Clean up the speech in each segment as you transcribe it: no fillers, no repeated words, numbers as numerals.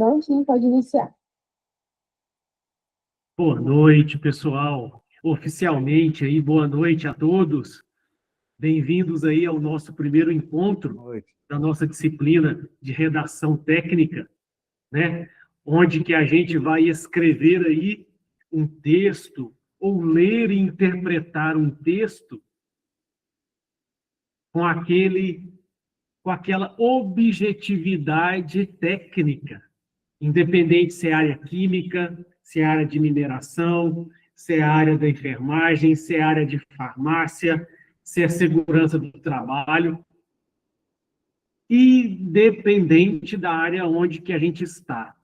Prontinho, pode iniciar. Boa noite, pessoal. Oficialmente aí, boa noite a todos. Bem-vindos aí ao nosso primeiro encontro da nossa disciplina de redação técnica, né? Onde que a gente vai escrever aí um texto ou ler e interpretar um texto com aquela objetividade técnica, independente se é área química, se é área de mineração, se é área da enfermagem, se é área de farmácia, se é segurança do trabalho, independente da área onde que a gente está.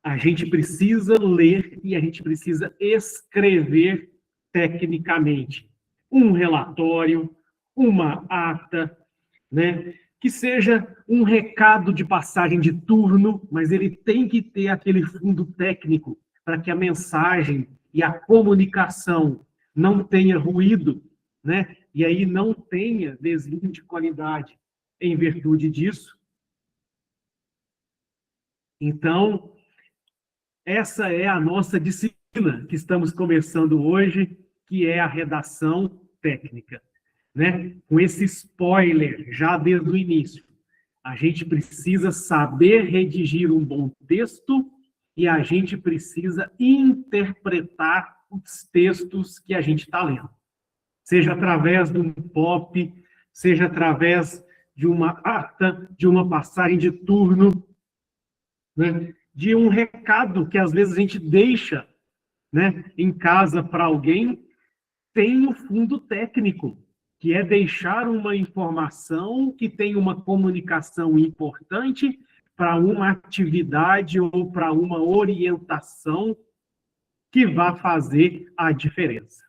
A gente precisa ler e a gente precisa escrever tecnicamente um relatório, uma ata, né? Que seja um recado de passagem de turno, mas ele tem que ter aquele fundo técnico para que a mensagem e a comunicação não tenha ruído, né? E aí não tenha desvio de qualidade em virtude disso. Então, essa é a nossa disciplina que estamos começando hoje, que é a redação técnica, né? Com esse spoiler já desde o início. A gente precisa saber redigir um bom texto e a gente precisa interpretar os textos que a gente está lendo. Seja através de um POP, seja através de uma ata, de uma passagem de turno, né? De um recado que às vezes a gente deixa, né, em casa para alguém, tem o fundo técnico, que é deixar uma informação que tem uma comunicação importante para uma atividade ou para uma orientação que vai fazer a diferença.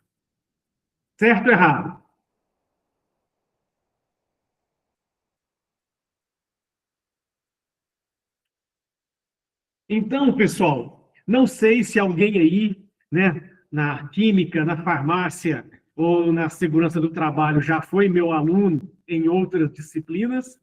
Certo ou errado? Então, pessoal, não sei se alguém aí, né, na química, na farmácia ou na segurança do trabalho já foi meu aluno em outras disciplinas.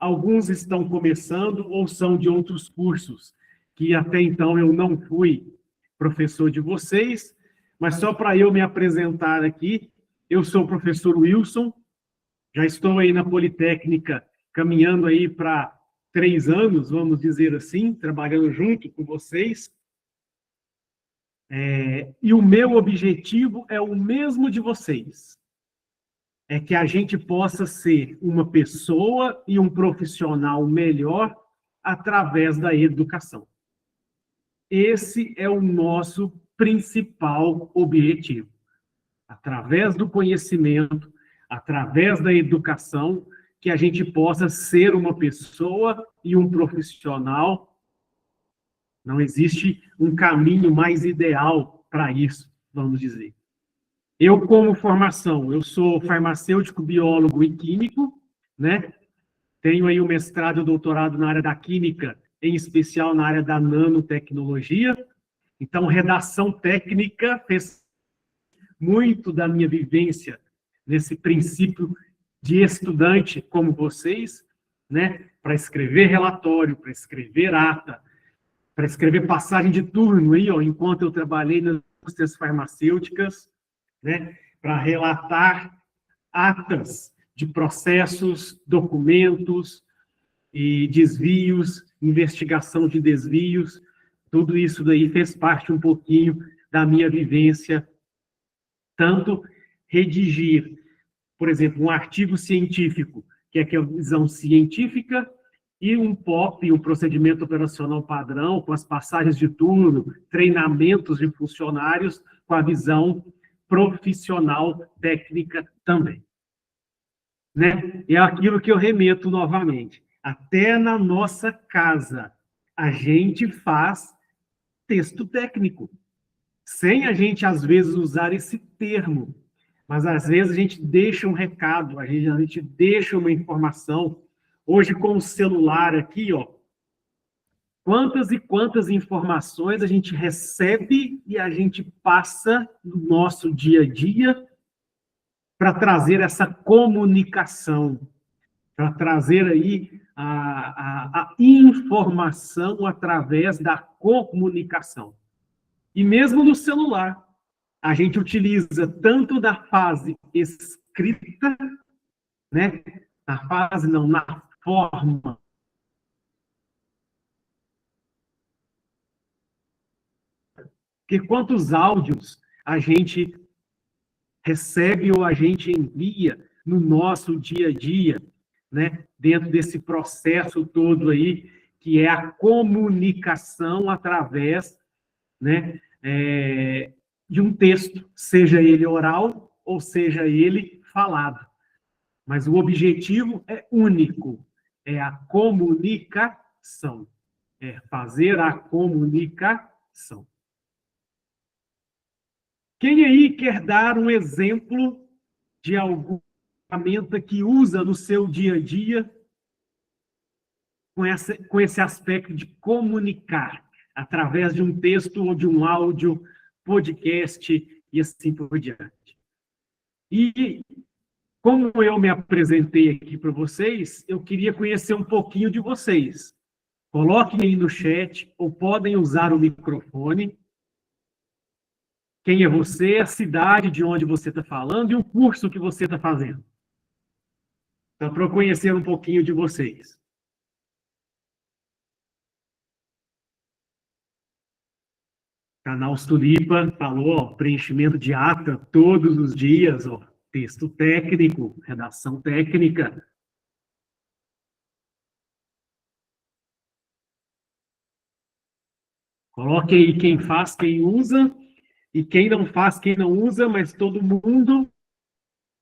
Alguns estão começando ou são de outros cursos, que até então eu não fui professor de vocês, mas só para eu me apresentar aqui, eu sou o professor Wilson, já estou aí na Politécnica, caminhando aí para 3 anos, vamos dizer assim, trabalhando junto com vocês. E o meu objetivo é o mesmo de vocês. É que a gente possa ser uma pessoa e um profissional melhor através da educação. Esse é o nosso principal objetivo. Através do conhecimento, através da educação, que a gente possa ser uma pessoa e um profissional. Não existe um caminho mais ideal para isso, vamos dizer. Eu, como formação, eu sou farmacêutico, biólogo e químico, né? Tenho aí o mestrado e o doutorado na área da química, em especial na área da nanotecnologia. Então, redação técnica fez muito da minha vivência nesse princípio de estudante como vocês, né? Para escrever relatório, para escrever ata, para escrever passagem de turno aí, ó, enquanto eu trabalhei nas indústrias farmacêuticas, né? Para relatar atas de processos, documentos e desvios, investigação de desvios, tudo isso daí fez parte um pouquinho da minha vivência, tanto redigir, por exemplo, um artigo científico, que é a visão científica, e um POP, um procedimento operacional padrão, com as passagens de turno, treinamentos de funcionários, com a visão profissional técnica também. Né? É aquilo que eu remeto novamente. Até na nossa casa, a gente faz texto técnico, sem a gente, às vezes, usar esse termo. Mas, às vezes, a gente deixa um recado, a gente deixa uma informação. Hoje, com o celular aqui, ó, quantas e quantas informações a gente recebe e a gente passa no nosso dia a dia para trazer essa comunicação, para trazer aí a informação através da comunicação. E mesmo no celular, a gente utiliza tanto da fase escrita, né? Na fase, não, na forma. Porque quantos áudios a gente recebe ou a gente envia no nosso dia a dia, né? Dentro desse processo todo aí, que é a comunicação através, né? De um texto, seja ele oral ou seja ele falado. Mas o objetivo é único, é a comunicação, é fazer a comunicação. Quem aí quer dar um exemplo de alguma ferramenta que usa no seu dia a dia com esse aspecto de comunicar, através de um texto ou de um áudio, podcast e assim por diante? E como eu me apresentei aqui para vocês, eu queria conhecer um pouquinho de vocês. Coloquem aí no chat, ou podem usar o microfone. Quem é você, a cidade de onde você está falando e o curso que você está fazendo. Então, para eu conhecer um pouquinho de vocês. Canal Tulipa falou, ó, preenchimento de ata todos os dias, ó, texto técnico, redação técnica. Coloque aí quem faz, quem usa, e quem não faz, quem não usa, mas todo mundo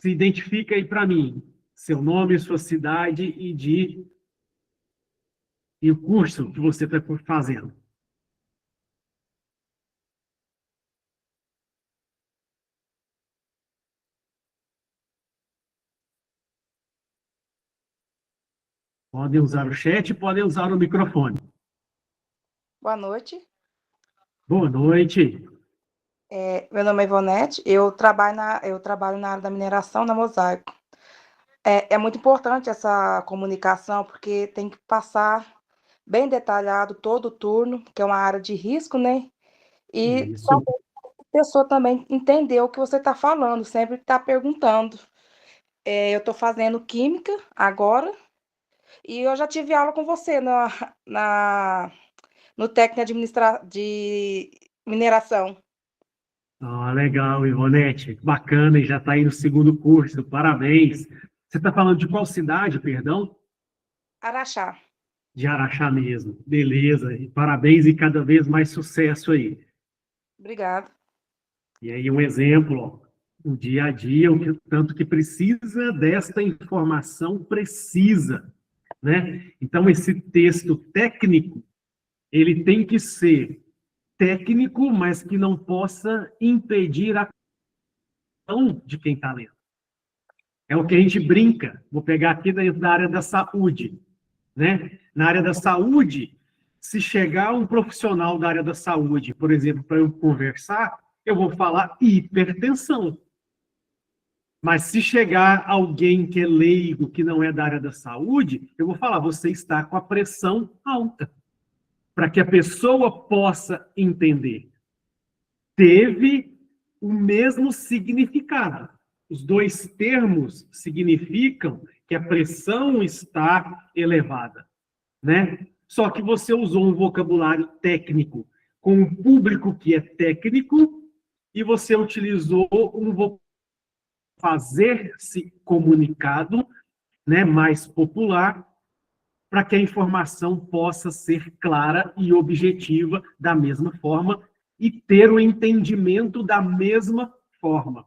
se identifica aí para mim. Seu nome, sua cidade e o curso que você está fazendo. Podem usar o chat, podem usar o microfone. Boa noite. Boa noite. Meu nome é Ivonete, eu trabalho na área da mineração da Mosaico. É muito importante essa comunicação, porque tem que passar bem detalhado todo o turno, que é uma área de risco, né? E Isso. saber a pessoa também entender o que você está falando, sempre está perguntando. Eu estou fazendo química agora, e eu já tive aula com você no técnico de mineração. Ah, legal, Ivonete. Bacana, e já está aí no segundo curso. Parabéns. Você está falando de qual cidade, perdão? Araxá. De Araxá mesmo. Beleza. E parabéns e cada vez mais sucesso aí. Obrigada. E aí um exemplo, ó, o dia a dia, o tanto que precisa desta informação, precisa, né? Então, esse texto técnico, ele tem que ser técnico, mas que não possa impedir a ação de quem está lendo. É o que a gente brinca. Vou pegar aqui dentro da área da saúde, né? Na área da saúde, se chegar um profissional da área da saúde, por exemplo, para eu conversar, eu vou falar hipertensão. Mas se chegar alguém que é leigo, que não é da área da saúde, eu vou falar, você está com a pressão alta, para que a pessoa possa entender. Teve o mesmo significado. Os dois termos significam que a pressão está elevada, né? Só que você usou um vocabulário técnico com um público que é técnico e você utilizou um vocabulário fazer-se comunicado, né, mais popular, para que a informação possa ser clara e objetiva da mesma forma e ter o entendimento da mesma forma.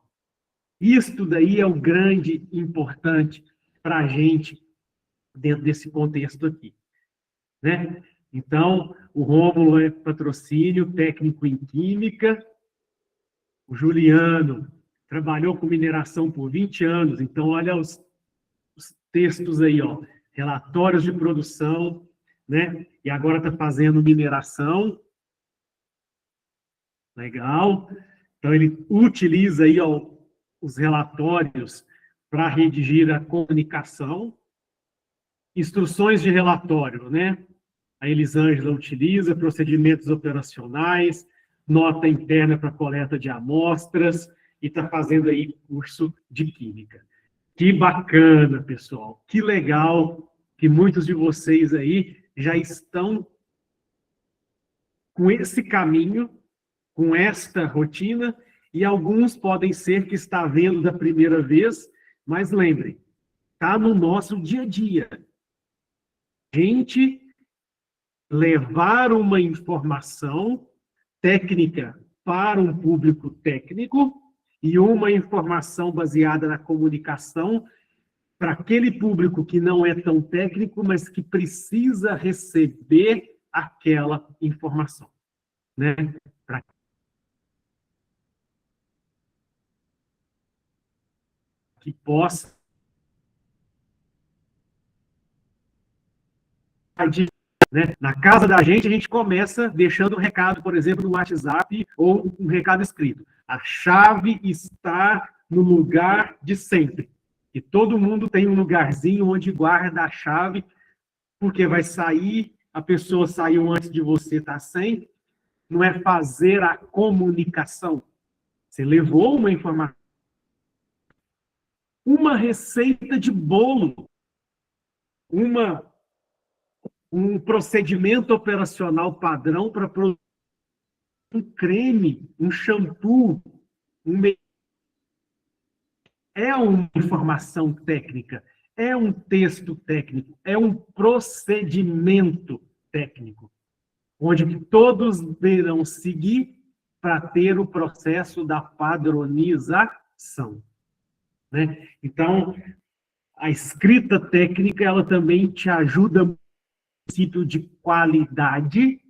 Isto daí é o grande importante para a gente dentro desse contexto aqui, né? Então, o Rômulo é patrocínio técnico em química, o Juliano trabalhou com mineração por 20 anos, então olha os textos aí, ó, relatórios de produção, né? E agora está fazendo mineração. Legal. Então, ele utiliza aí, ó, os relatórios para redigir a comunicação. instruções de relatório, né? A Elisângela utiliza procedimentos operacionais, nota interna para coleta de amostras e está fazendo aí curso de Química. Que bacana, pessoal. Que legal que muitos de vocês aí já estão com esse caminho, com esta rotina, e alguns podem ser que está vendo da primeira vez, mas lembrem, está no nosso dia a dia. A gente levar uma informação técnica para um público técnico e uma informação baseada na comunicação para aquele público que não é tão técnico, mas que precisa receber aquela informação, né? Para que possa, né? Na casa da gente começa deixando um recado, por exemplo, no WhatsApp ou um recado escrito. A chave está no lugar de sempre. E todo mundo tem um lugarzinho onde guarda a chave, porque vai sair, a pessoa saiu antes de você estar sem. Não é fazer a comunicação. Você levou uma informação. Uma receita de bolo, um procedimento operacional padrão para produzir um creme, um shampoo, é uma informação técnica, é um texto técnico, é um procedimento técnico, onde todos deverão seguir para ter o processo da padronização, né? Então, a escrita técnica, ela também te ajuda no princípio de qualidade,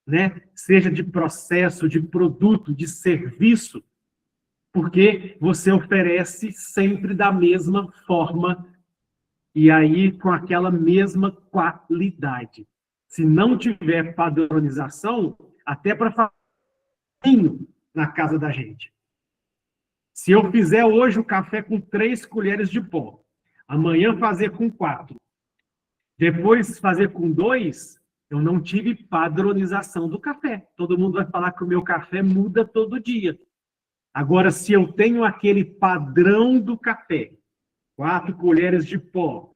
né? Seja de processo, de produto, de serviço, porque você oferece sempre da mesma forma e aí com aquela mesma qualidade. Se não tiver padronização, até para fazer na casa da gente. Se eu fizer hoje o café com 3 colheres de pó, amanhã fazer com 4, depois fazer com 2, eu não tive padronização do café. Todo mundo vai falar que o meu café muda todo dia. Agora, se eu tenho aquele padrão do café, 4 colheres de pó,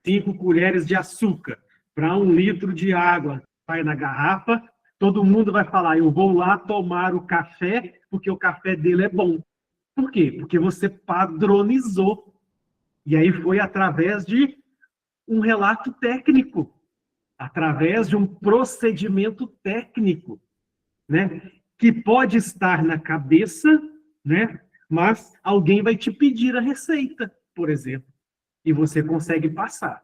5 colheres de açúcar, para 1 litro de água, vai na garrafa, todo mundo vai falar, eu vou lá tomar o café, porque o café dele é bom. Por quê? Porque você padronizou. E aí foi através de um relato técnico, através de um procedimento técnico, né? Que pode estar na cabeça, né? Mas alguém vai te pedir a receita, por exemplo, e você consegue passar.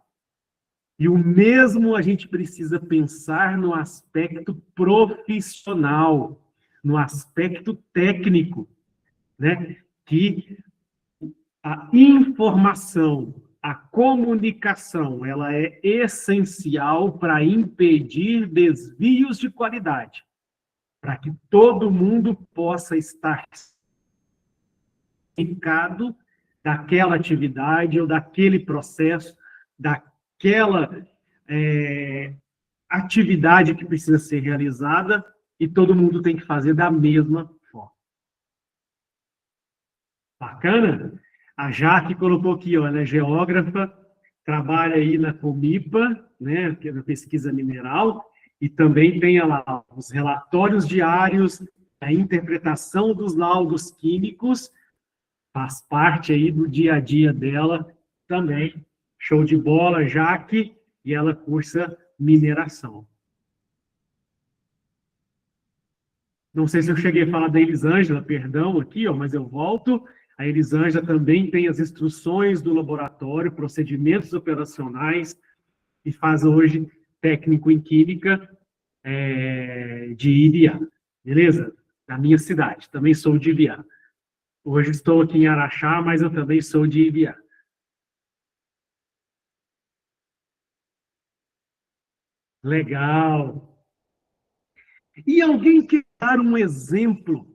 E o mesmo a gente precisa pensar no aspecto profissional, no aspecto técnico, né? Que a informação, a comunicação, ela é essencial para impedir desvios de qualidade, para que todo mundo possa estar certificado daquela atividade ou daquele processo, daquela atividade que precisa ser realizada, e todo mundo tem que fazer da mesma forma. Bacana? A Jaque colocou aqui, ó, ela é geógrafa, trabalha aí na Comipa, né, que é na pesquisa mineral, e também tem lá os relatórios diários, a interpretação dos laudos químicos, faz parte aí do dia a dia dela também. Show de bola, Jaque, e ela cursa mineração. Não sei se eu cheguei a falar da Elisângela, perdão, aqui, ó, mas eu volto. A Elisângela também tem as instruções do laboratório, procedimentos operacionais, e faz hoje técnico em química de Ibiá, beleza? Da minha cidade, também sou de Ibiá. Hoje estou aqui em Araxá, mas eu também sou de Ibiá. Legal. E alguém quer dar um exemplo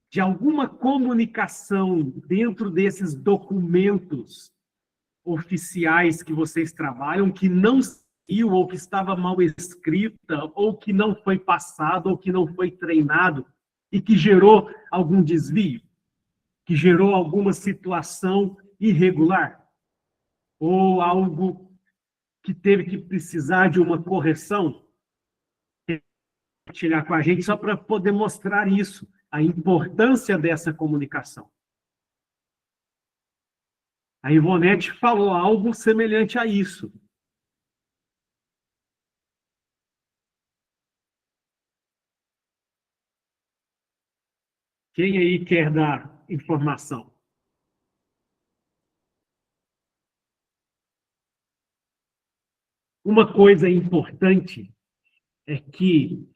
de alguma comunicação dentro desses documentos oficiais que vocês trabalham que não saiu, ou que estava mal escrita, ou que não foi passado, ou que não foi treinado, e que gerou algum desvio, que gerou alguma situação irregular, ou algo que teve que precisar de uma correção? Compartilhar com a gente só para poder mostrar isso, a importância dessa comunicação. A Ivonete falou algo semelhante a isso. Quem aí quer dar informação? Uma coisa importante é que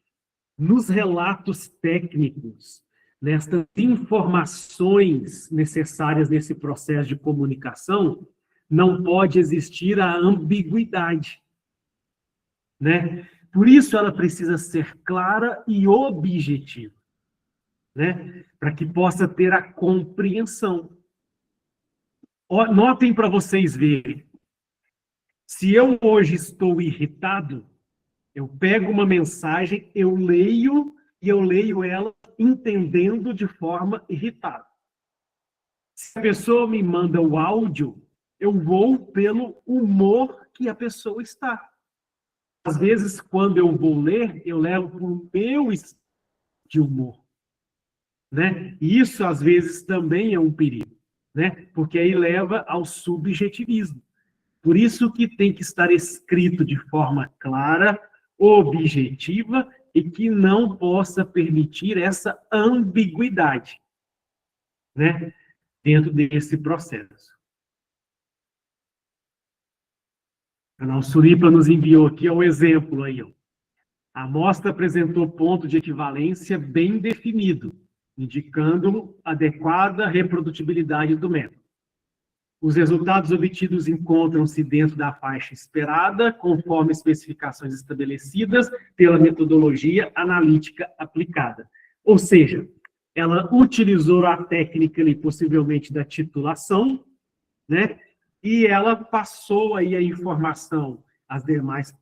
nos relatos técnicos, nestas informações necessárias nesse processo de comunicação, não pode existir a ambiguidade, né? Por isso ela precisa ser clara e objetiva, né? Para que possa ter a compreensão. Notem para vocês verem. Se eu hoje estou irritado, eu pego uma mensagem, eu leio, e eu leio ela entendendo de forma irritada. Se a pessoa me manda o áudio, eu vou pelo humor que a pessoa está. Às vezes, quando eu vou ler, eu levo para o meu estado de humor, né? E isso, às vezes, também é um perigo, né? Porque aí leva ao subjetivismo. Por isso que tem que estar escrito de forma clara, objetiva, e que não possa permitir essa ambiguidade, né, dentro desse processo. O canal Suripa nos enviou aqui um exemplo aí, ó. A amostra apresentou ponto de equivalência bem definido, indicando adequada reprodutibilidade do método. Os resultados obtidos encontram-se dentro da faixa esperada, conforme especificações estabelecidas pela metodologia analítica aplicada. Ou seja, ela utilizou a técnica ali, possivelmente da titulação, né? E ela passou aí a informação às demais,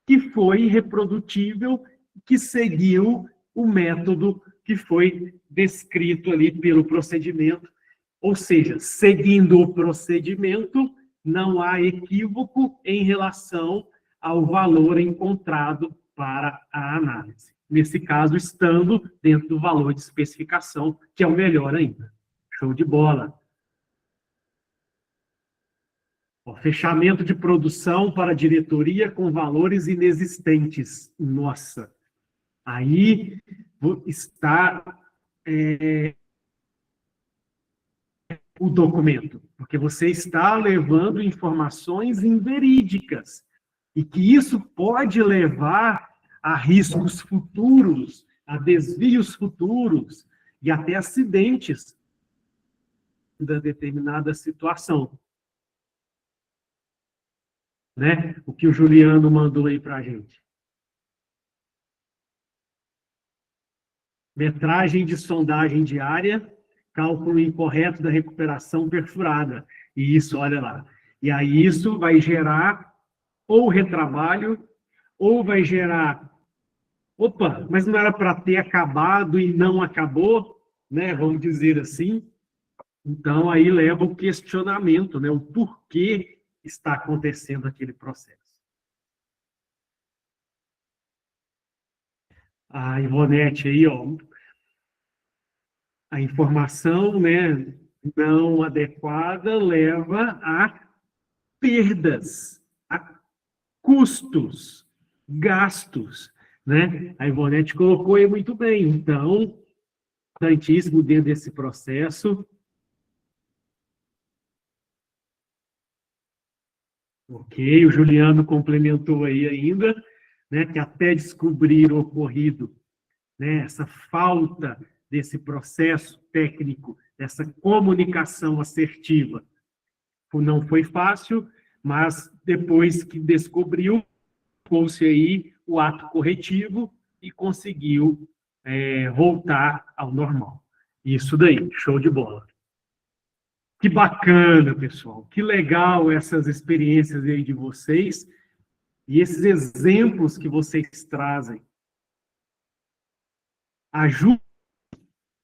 que foi reprodutível, que seguiu o método que foi descrito ali pelo procedimento. Ou seja, seguindo o procedimento, não há equívoco em relação ao valor encontrado para a análise. Nesse caso, estando dentro do valor de especificação, que é o melhor ainda. Show de bola. O fechamento de produção para a diretoria com valores inexistentes. Nossa, aí está o documento, porque você está levando informações inverídicas, e que isso pode levar a riscos futuros, a desvios futuros, e até acidentes da determinada situação. Né? O que o Juliano mandou aí para a gente. Metragem de sondagem diária, cálculo incorreto da recuperação perfurada. E isso, olha lá. E aí isso vai gerar ou retrabalho, ou vai gerar, opa, mas não era para ter acabado e não acabou, né? Vamos dizer assim. Então, aí leva o questionamento, né? O porquê está acontecendo aquele processo. A Ivonete aí, ó, a informação, né, não adequada leva a perdas, a custos, gastos, né? A Ivonete colocou aí muito bem. Então, importantíssimo dentro desse processo. Ok, o Juliano complementou aí ainda, né, que até descobrir o ocorrido, né, essa falta desse processo técnico, dessa comunicação assertiva, não foi fácil, mas depois que descobriu, pôs-se aí o ato corretivo e conseguiu voltar ao normal. Isso daí, show de bola. Que bacana, pessoal. Que legal essas experiências aí de vocês e esses exemplos que vocês trazem. Ajuda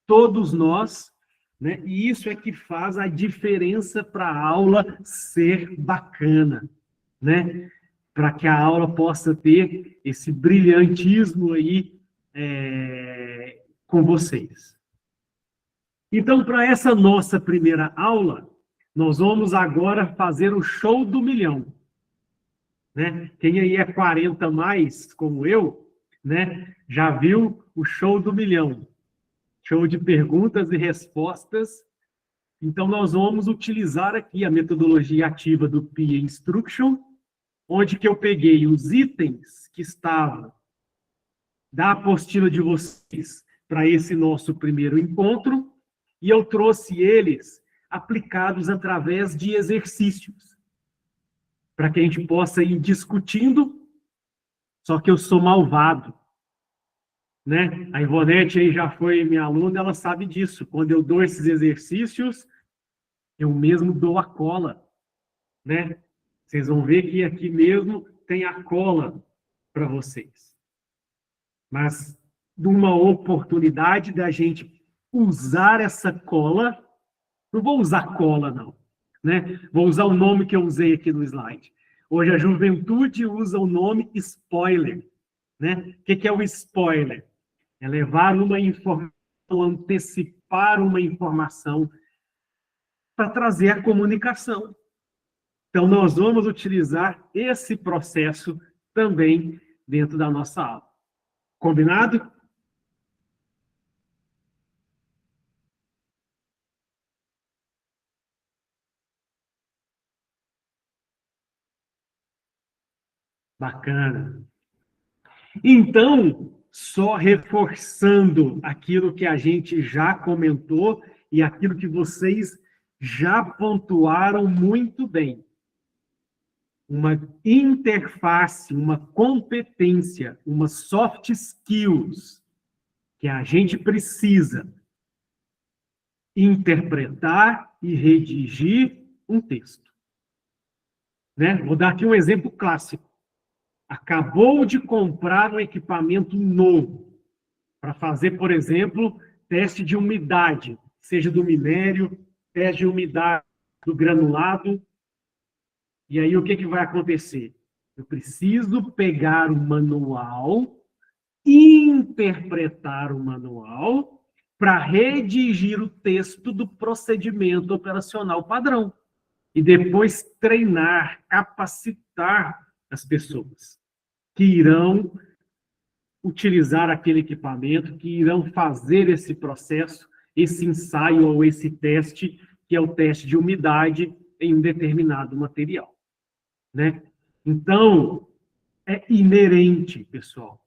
todos nós, né? E isso é que faz a diferença para a aula ser bacana, né? Para que a aula possa ter esse brilhantismo aí com vocês. Então, para essa nossa primeira aula, nós vamos agora fazer o show do milhão. Né? Quem aí é 40 mais, como eu, né, já viu o show do milhão. Show de perguntas e respostas. Então, nós vamos utilizar aqui a metodologia ativa do PIA Instruction, onde que eu peguei os itens que estavam da apostila de vocês para esse nosso primeiro encontro, e eu trouxe eles aplicados através de exercícios, para que a gente possa ir discutindo, só que eu sou malvado. Né? A Ivonete aí já foi minha aluna, ela sabe disso. Quando eu dou esses exercícios, eu mesmo dou a cola. Né? Vocês vão ver que aqui mesmo tem a cola para vocês. Mas, de uma oportunidade da gente usar essa cola, não vou usar cola, não. Né? Vou usar o nome que eu usei aqui no slide. Hoje a juventude usa o nome spoiler. Né? O que é o spoiler? É levar uma informação, antecipar uma informação para trazer a comunicação. Então, nós vamos utilizar esse processo também dentro da nossa aula. Combinado? Bacana. Então, só reforçando aquilo que a gente já comentou e aquilo que vocês já pontuaram muito bem. Uma interface, uma competência, uma soft skills que a gente precisa interpretar e redigir um texto. Né? Vou dar aqui um exemplo clássico. Acabou de comprar um equipamento novo para fazer, por exemplo, teste de umidade, seja do minério, teste de umidade do granulado. E aí, o que vai acontecer? Eu preciso pegar o manual, interpretar o manual, para redigir o texto do procedimento operacional padrão. E depois treinar, capacitar as pessoas que irão utilizar aquele equipamento, que irão fazer esse processo, esse ensaio ou esse teste, que é o teste de umidade em um determinado material. Né? Então, é inerente, pessoal.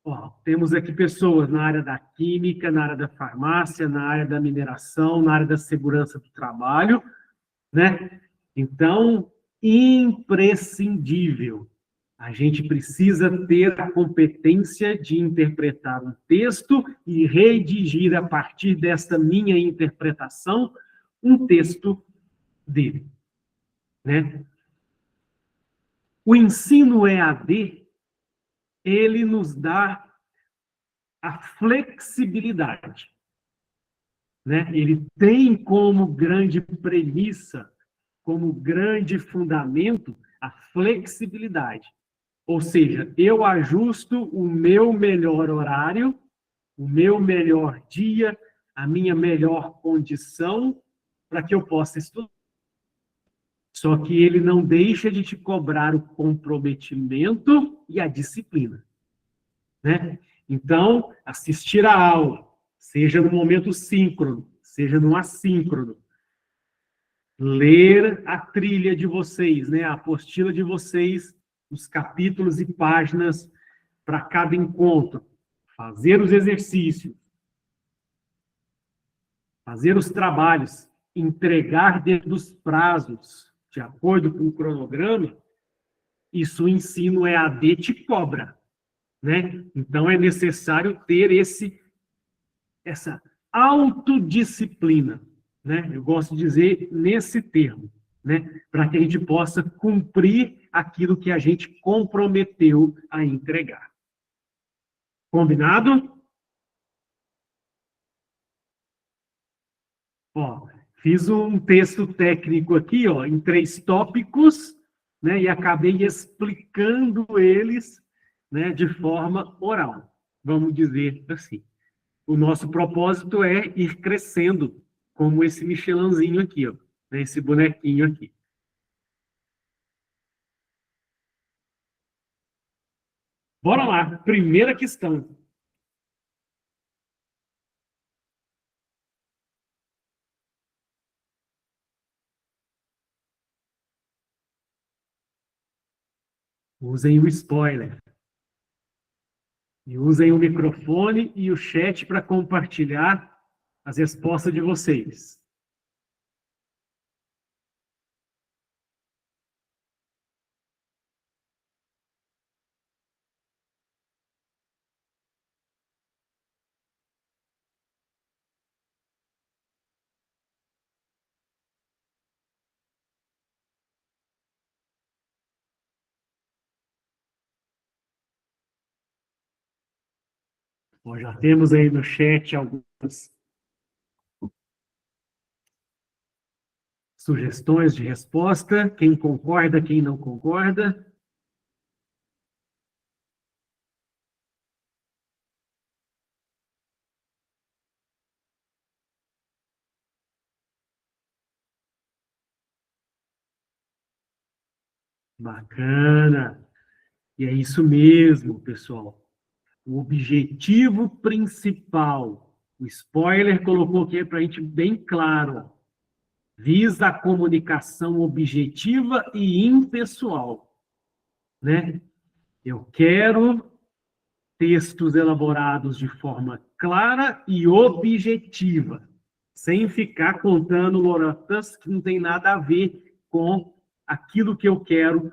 Ó, temos aqui pessoas na área da química, na área da farmácia, na área da mineração, na área da segurança do trabalho, né? Então, imprescindível. A gente precisa ter a competência de interpretar um texto e redigir, a partir desta minha interpretação, um texto dele. Né? O ensino EAD, ele nos dá a flexibilidade. Né? Ele tem como grande premissa, como grande fundamento, a flexibilidade. Ou seja, eu ajusto o meu melhor horário, o meu melhor dia, a minha melhor condição para que eu possa estudar. Só que ele não deixa de te cobrar o comprometimento e a disciplina. Né? Então, assistir a aula, seja no momento síncrono, seja no assíncrono, ler a trilha de vocês, né? A apostila de vocês, os capítulos e páginas para cada encontro, fazer os exercícios, fazer os trabalhos, entregar dentro dos prazos, de acordo com o cronograma, isso o ensino EAD te cobra, né? Então, é necessário ter essa autodisciplina, né? Eu gosto de dizer nesse termo, né? Para que a gente possa cumprir aquilo que a gente comprometeu a entregar. Combinado? Ó, fiz um texto técnico aqui, ó, em 3 tópicos, né? E acabei explicando eles, né, de forma oral. Vamos dizer assim. O nosso propósito é ir crescendo, como esse Michelinzinho aqui, ó, né, esse bonequinho aqui. Bora lá, primeira questão. Usem o spoiler. E usem o microfone e o chat para compartilhar as respostas de vocês. Bom, já temos aí no chat algumas sugestões de resposta. Quem concorda, quem não concorda. Bacana. E é isso mesmo, pessoal. O objetivo principal, o spoiler colocou aqui para a gente bem claro, visa a comunicação objetiva e impessoal, né? Eu quero textos elaborados de forma clara e objetiva, sem ficar contando lorotas que não tem nada a ver com aquilo que eu quero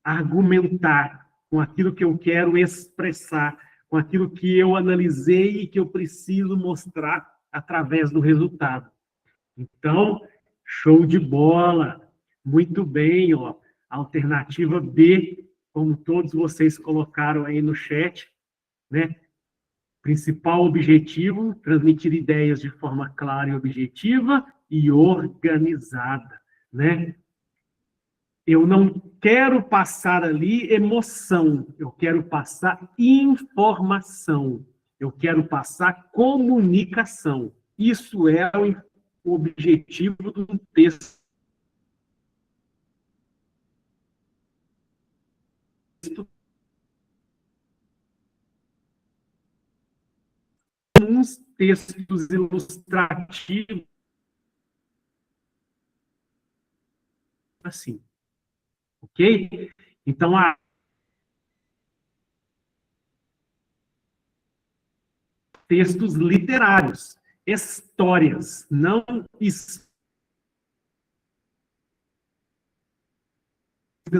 argumentar, com aquilo que eu quero expressar, com aquilo que eu analisei e que eu preciso mostrar através do resultado. Então, show de bola. Muito bem, ó. Alternativa B, como todos vocês colocaram aí no chat, né? Principal objetivo, transmitir ideias de forma clara e objetiva e organizada, né? Eu não quero passar ali emoção, eu quero passar informação, eu quero passar comunicação. Isso é o objetivo do texto. Uns textos ilustrativos, assim, ok? Então, textos literários, histórias, não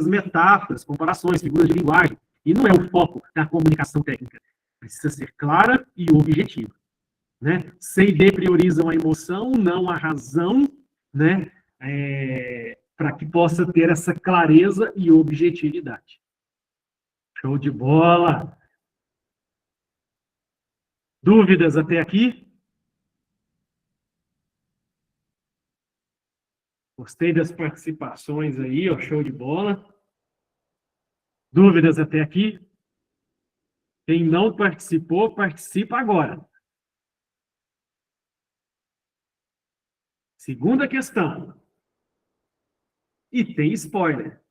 metáforas, comparações, figuras de linguagem. E não é o foco da comunicação técnica. Precisa ser clara e objetiva. Né? C e D priorizam a emoção, não a razão, né? Para que possa ter essa clareza e objetividade. Show de bola! Dúvidas até aqui? Gostei das participações aí, ó, show de bola. Dúvidas até aqui? Quem não participou, participa agora. Segunda questão. E tem spoiler.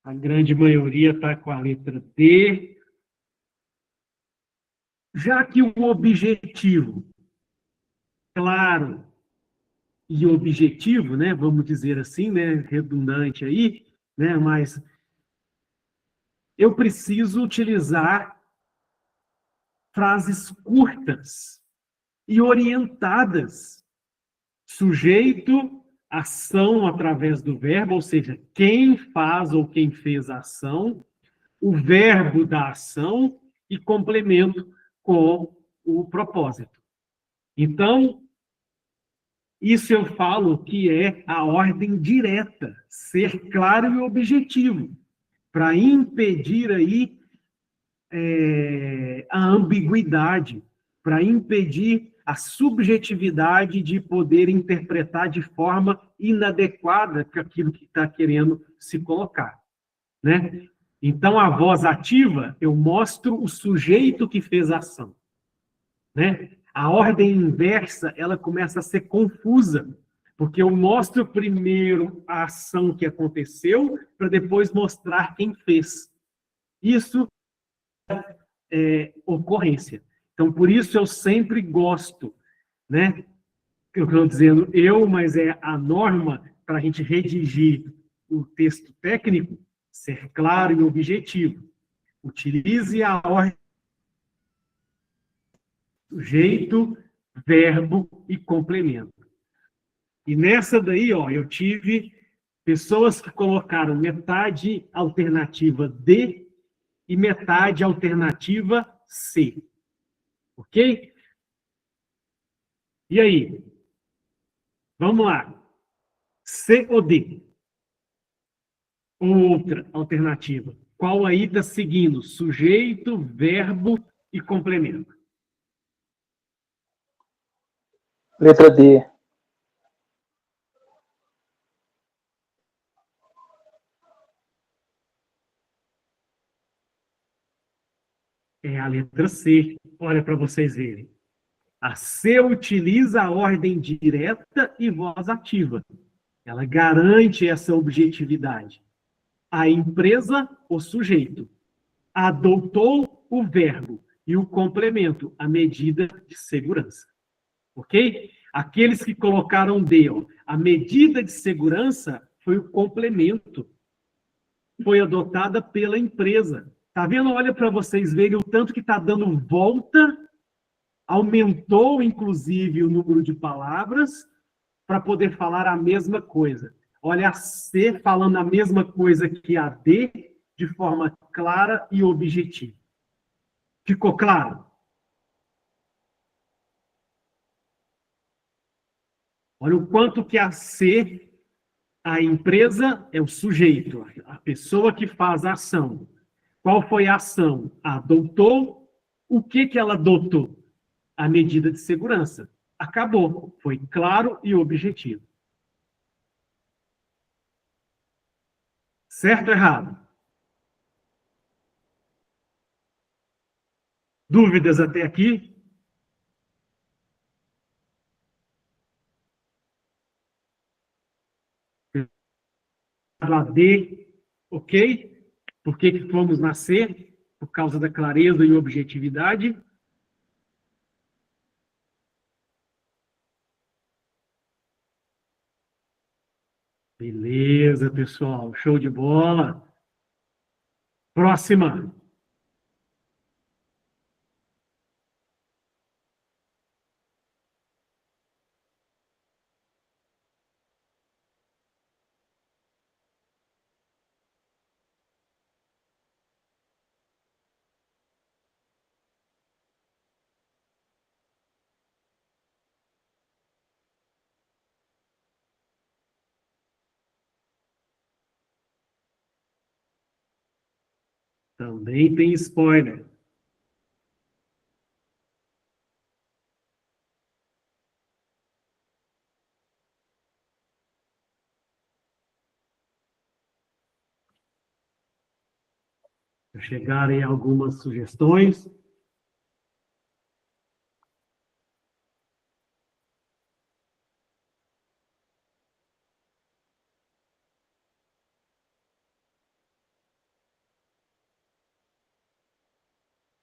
A grande maioria está com a letra D. Já que o objetivo, claro e objetivo, né, vamos dizer assim, né, redundante aí, né, mas eu preciso utilizar frases curtas e orientadas. Sujeito, ação através do verbo, ou seja, quem faz ou quem fez a ação, o verbo da ação e complemento com o propósito. Então, isso eu falo que é a ordem direta, ser claro e objetivo, para impedir aí a ambiguidade, para impedir a subjetividade de poder interpretar de forma inadequada aquilo que está querendo se colocar, né? Então, a voz ativa, eu mostro o sujeito que fez a ação, né? A ordem inversa, ela começa a ser confusa, porque eu mostro primeiro a ação que aconteceu, para depois mostrar quem fez. Isso ocorrência. Então, por isso eu sempre gosto, né? Eu estou dizendo eu, mas é a norma para a gente redigir o texto técnico, ser claro e objetivo. Utilize a ordem, sujeito, verbo e complemento. E nessa daí, ó, eu tive pessoas que colocaram metade alternativa D e metade alternativa C. Ok? E aí? Vamos lá. C ou D? Outra alternativa. Qual aí está seguindo? Sujeito, verbo e complemento. Letra D. É a letra C. Olha para vocês verem. A C utiliza a ordem direta e voz ativa. Ela garante essa objetividade. A empresa, o sujeito. Adotou o verbo e o complemento, a medida de segurança. Ok? Aqueles que colocaram D, ó, a medida de segurança foi o complemento. Foi adotada pela empresa. Tá vendo? Olha para vocês verem o tanto que está dando volta, aumentou, inclusive, o número de palavras para poder falar a mesma coisa. Olha a C falando a mesma coisa que a D, de forma clara e objetiva. Ficou claro? Olha o quanto que a C, a empresa é o sujeito, a pessoa que faz a ação. Qual foi a ação? Adotou. O que ela adotou? A medida de segurança. Acabou. Foi claro e objetivo. Certo ou errado? Dúvidas até aqui? A D, ok? Por que fomos nascer? Por causa da clareza e objetividade. Beleza, pessoal. Show de bola. Próxima. Também tem spoiler. Chegarem algumas sugestões.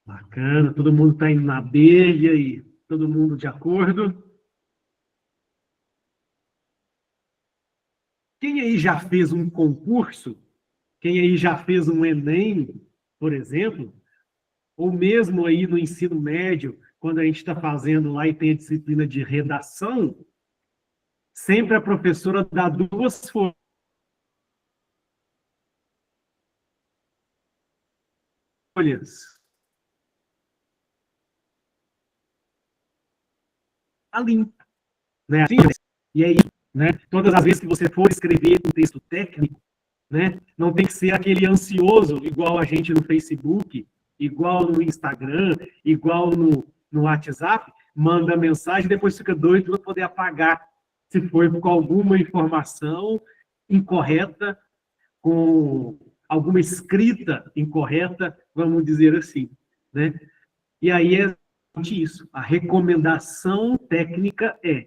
Bacana, todo mundo está indo na B, e aí? Todo mundo de acordo? Quem aí já fez um concurso? Quem aí já fez um Enem, por exemplo? Ou mesmo aí no ensino médio, quando a gente está fazendo lá e tem a disciplina de redação, sempre a professora dá duas folhas. A limpa, né? E aí, né? Todas as vezes que você for escrever um texto técnico, né? Não tem que ser aquele ansioso, igual a gente no Facebook, igual no Instagram, igual no WhatsApp, manda mensagem e depois fica doido para poder apagar, se for com alguma informação incorreta, com alguma escrita incorreta, vamos dizer assim, né? E aí é isso. A recomendação técnica é: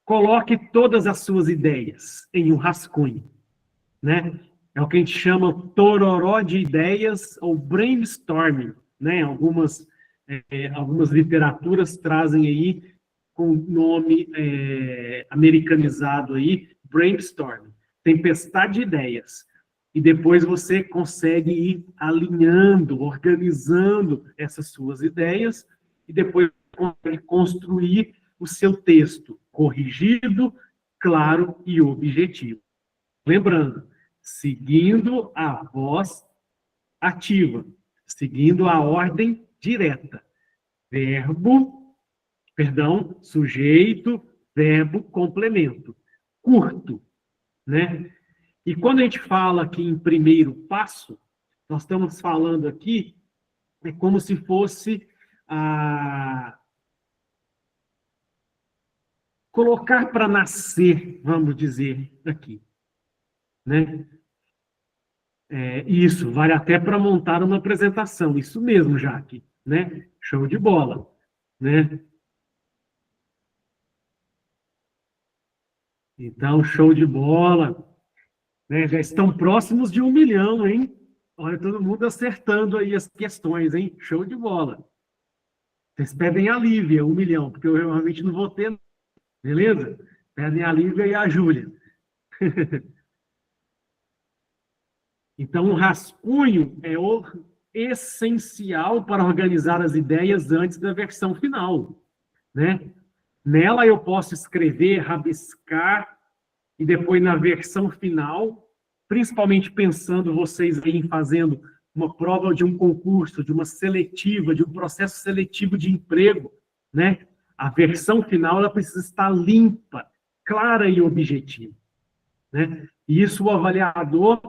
coloque todas as suas ideias em um rascunho, né? É o que a gente chama tororó de ideias ou brainstorming, né? Algumas literaturas trazem aí com nome americanizado aí, brainstorming, tempestade de ideias. E depois você consegue ir alinhando, organizando essas suas ideias e depois consegue construir o seu texto corrigido, claro e objetivo. Lembrando, seguindo a voz ativa, seguindo a ordem direta. Sujeito, verbo, complemento. Curto, né? E quando a gente fala aqui em primeiro passo, nós estamos falando aqui, é como se fosse colocar para nascer, vamos dizer aqui, né? Isso, vale até para montar uma apresentação, isso mesmo, Jaque, né? Show de bola, né? Então, show de bola, né? Já estão próximos de 1 milhão, hein? Olha, todo mundo acertando aí as questões, hein? Show de bola. Vocês pedem a Lívia, 1 milhão, porque eu realmente não vou ter, beleza? Pedem a Lívia e a Júlia. Então, o rascunho é essencial para organizar as ideias antes da versão final, né? Nela eu posso escrever, rabiscar, e depois na versão final, principalmente pensando vocês aí em fazendo uma prova de um concurso, de uma seletiva, de um processo seletivo de emprego, né? A versão final ela precisa estar limpa, clara e objetiva, né? E isso o avaliador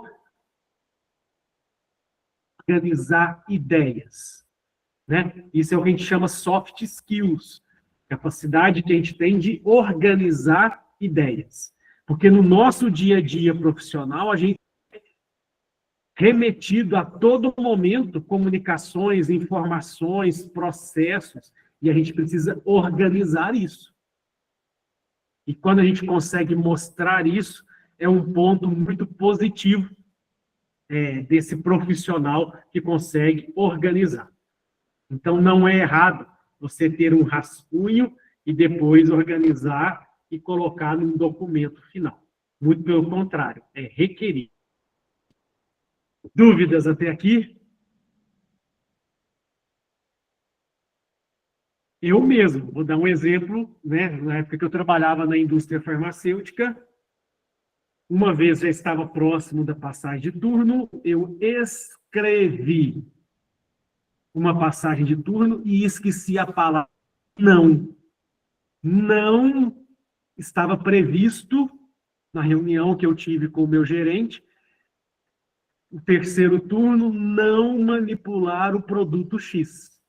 organizar ideias, né? Isso é o que a gente chama soft skills, capacidade que a gente tem de organizar ideias. Porque no nosso dia a dia profissional, a gente é remetido a todo momento comunicações, informações, processos, e a gente precisa organizar isso. E quando a gente consegue mostrar isso, é um ponto muito positivo desse profissional que consegue organizar. Então, não é errado você ter um rascunho e depois organizar e colocar num documento final. Muito pelo contrário, é requerido. Dúvidas até aqui? Eu mesmo, vou dar um exemplo, né? Na época que eu trabalhava na indústria farmacêutica, uma vez já estava próximo da passagem de turno, eu escrevi uma passagem de turno e esqueci a palavra não. Não estava previsto na reunião que eu tive com o meu gerente, o terceiro turno, não manipular o produto X.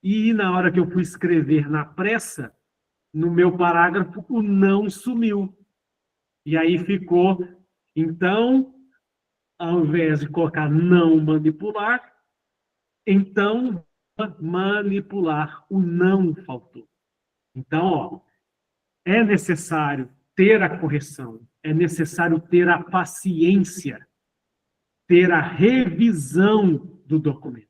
E na hora que eu fui escrever na pressa, no meu parágrafo, o não sumiu. E aí ficou, então, ao invés de colocar não manipular, então, manipular, o não faltou. Então, ó, é necessário ter a correção, é necessário ter a paciência, ter a revisão do documento.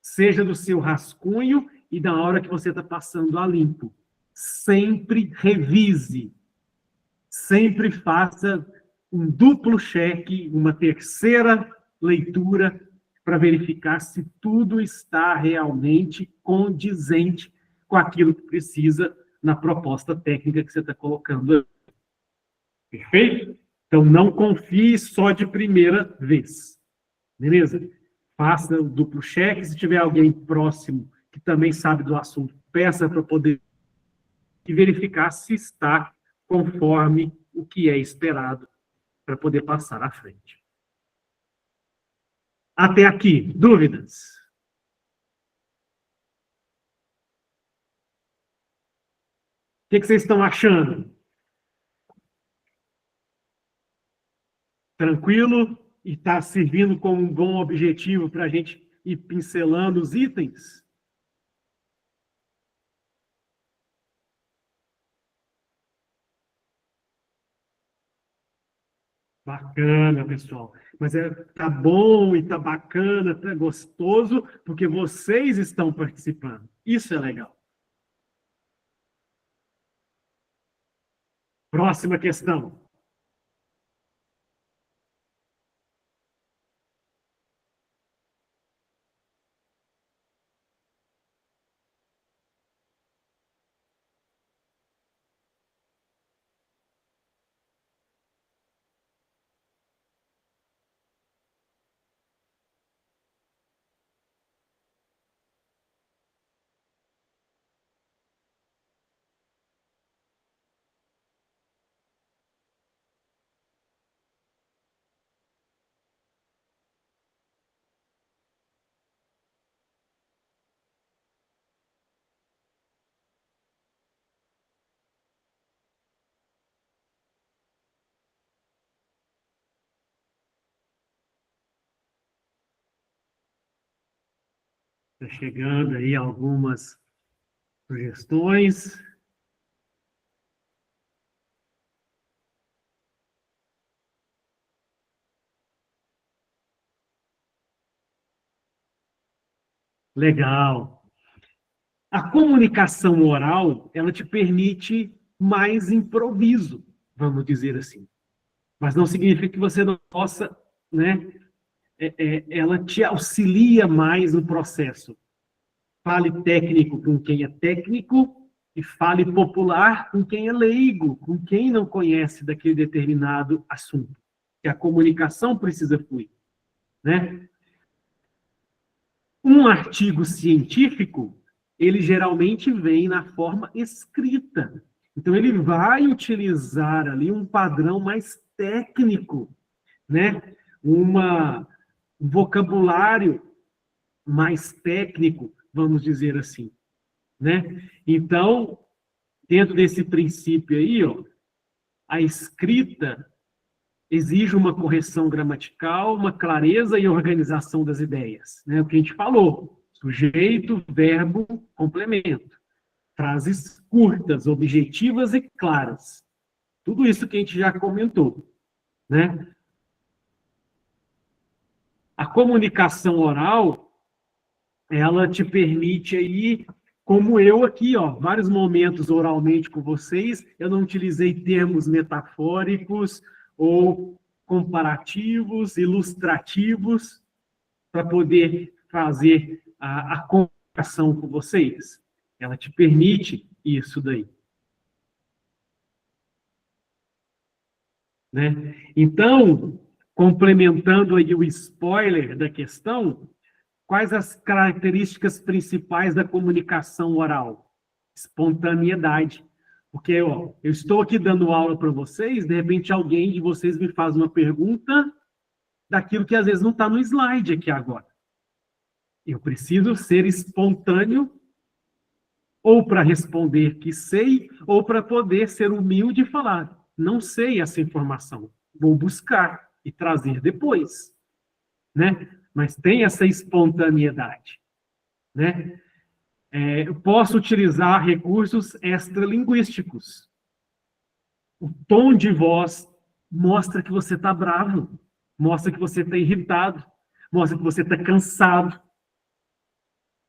seja do seu rascunho e da hora que você está passando a limpo. Sempre revise. Sempre faça um duplo cheque, uma terceira leitura, para verificar se tudo está realmente condizente com aquilo que precisa na proposta técnica que você está colocando. Perfeito? Então, não confie só de primeira vez. Beleza? Faça o duplo cheque. Se tiver alguém próximo que também sabe do assunto, peça para poder verificar se está conforme o que é esperado para poder passar à frente. Até aqui, dúvidas? O que vocês estão achando? Tranquilo? E está servindo como um bom objetivo para a gente ir pincelando os itens? Bacana, pessoal. Mas tá bom e tá bacana, tá gostoso, porque vocês estão participando. Isso é legal. Próxima questão. Está chegando aí algumas sugestões. Legal. A comunicação oral, ela te permite mais improviso, vamos dizer assim. Mas não significa que você não possa, né? Ela te auxilia mais no processo. Fale técnico com quem é técnico e fale popular com quem é leigo, com quem não conhece daquele determinado assunto. Que a comunicação precisa fluir, né? Um artigo científico, ele geralmente vem na forma escrita. Então, ele vai utilizar ali um padrão mais técnico, né? Um vocabulário mais técnico, vamos dizer assim, né? Então, dentro desse princípio aí, ó, a escrita exige uma correção gramatical, uma clareza e organização das ideias, né? O que a gente falou, sujeito, verbo, complemento. Frases curtas, objetivas e claras. Tudo isso que a gente já comentou, né? A comunicação oral, ela te permite aí, como eu aqui, ó, vários momentos oralmente com vocês, eu não utilizei termos metafóricos ou comparativos, ilustrativos, para poder fazer a comunicação com vocês. Ela te permite isso daí. Né? Então, complementando aí o spoiler da questão, quais as características principais da comunicação oral? Espontaneidade. Porque ó, eu estou aqui dando aula para vocês, de repente alguém de vocês me faz uma pergunta daquilo que às vezes não está no slide aqui agora. Eu preciso ser espontâneo ou para responder que sei, ou para poder ser humilde e falar, não sei essa informação, vou buscar e trazer depois, né? Mas tem essa espontaneidade, né? Eu posso utilizar recursos extralinguísticos. O tom de voz mostra que você está bravo, mostra que você está irritado, mostra que você está cansado.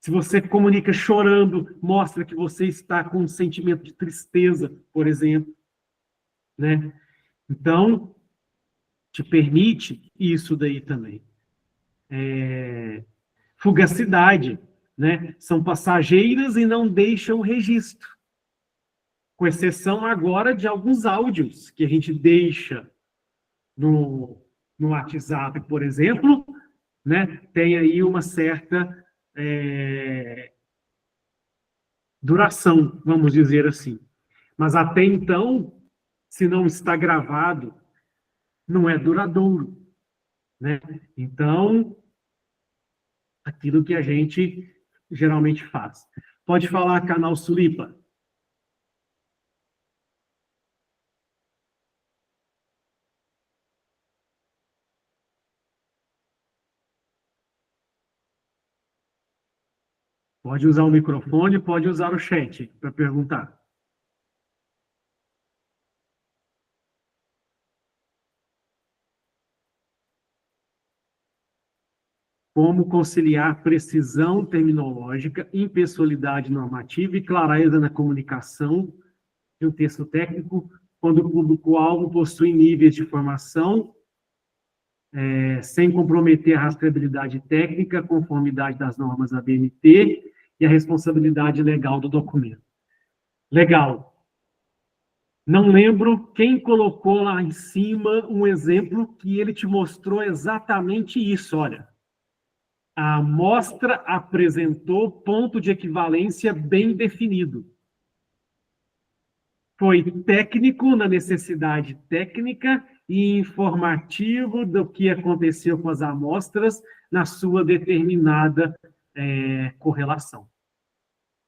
Se você comunica chorando, mostra que você está com um sentimento de tristeza, por exemplo, né? Então, te permite isso daí também. Fugacidade, né? São passageiras e não deixam registro. Com exceção agora de alguns áudios que a gente deixa no WhatsApp, por exemplo, né? Tem aí uma certa duração, vamos dizer assim. Mas até então, se não está gravado, não é duradouro, né? Então, aquilo que a gente geralmente faz. Pode falar, canal Sulipa. Pode usar o microfone, pode usar o chat para perguntar. Como conciliar precisão terminológica, impessoalidade normativa e clareza na comunicação de um texto técnico, quando o público-alvo possui níveis de formação, sem comprometer a rastreabilidade técnica, conformidade das normas da BNT e a responsabilidade legal do documento. Legal. Não lembro quem colocou lá em cima um exemplo que ele te mostrou exatamente isso, olha. A amostra apresentou ponto de equivalência bem definido. Foi técnico na necessidade técnica e informativo do que aconteceu com as amostras na sua determinada correlação.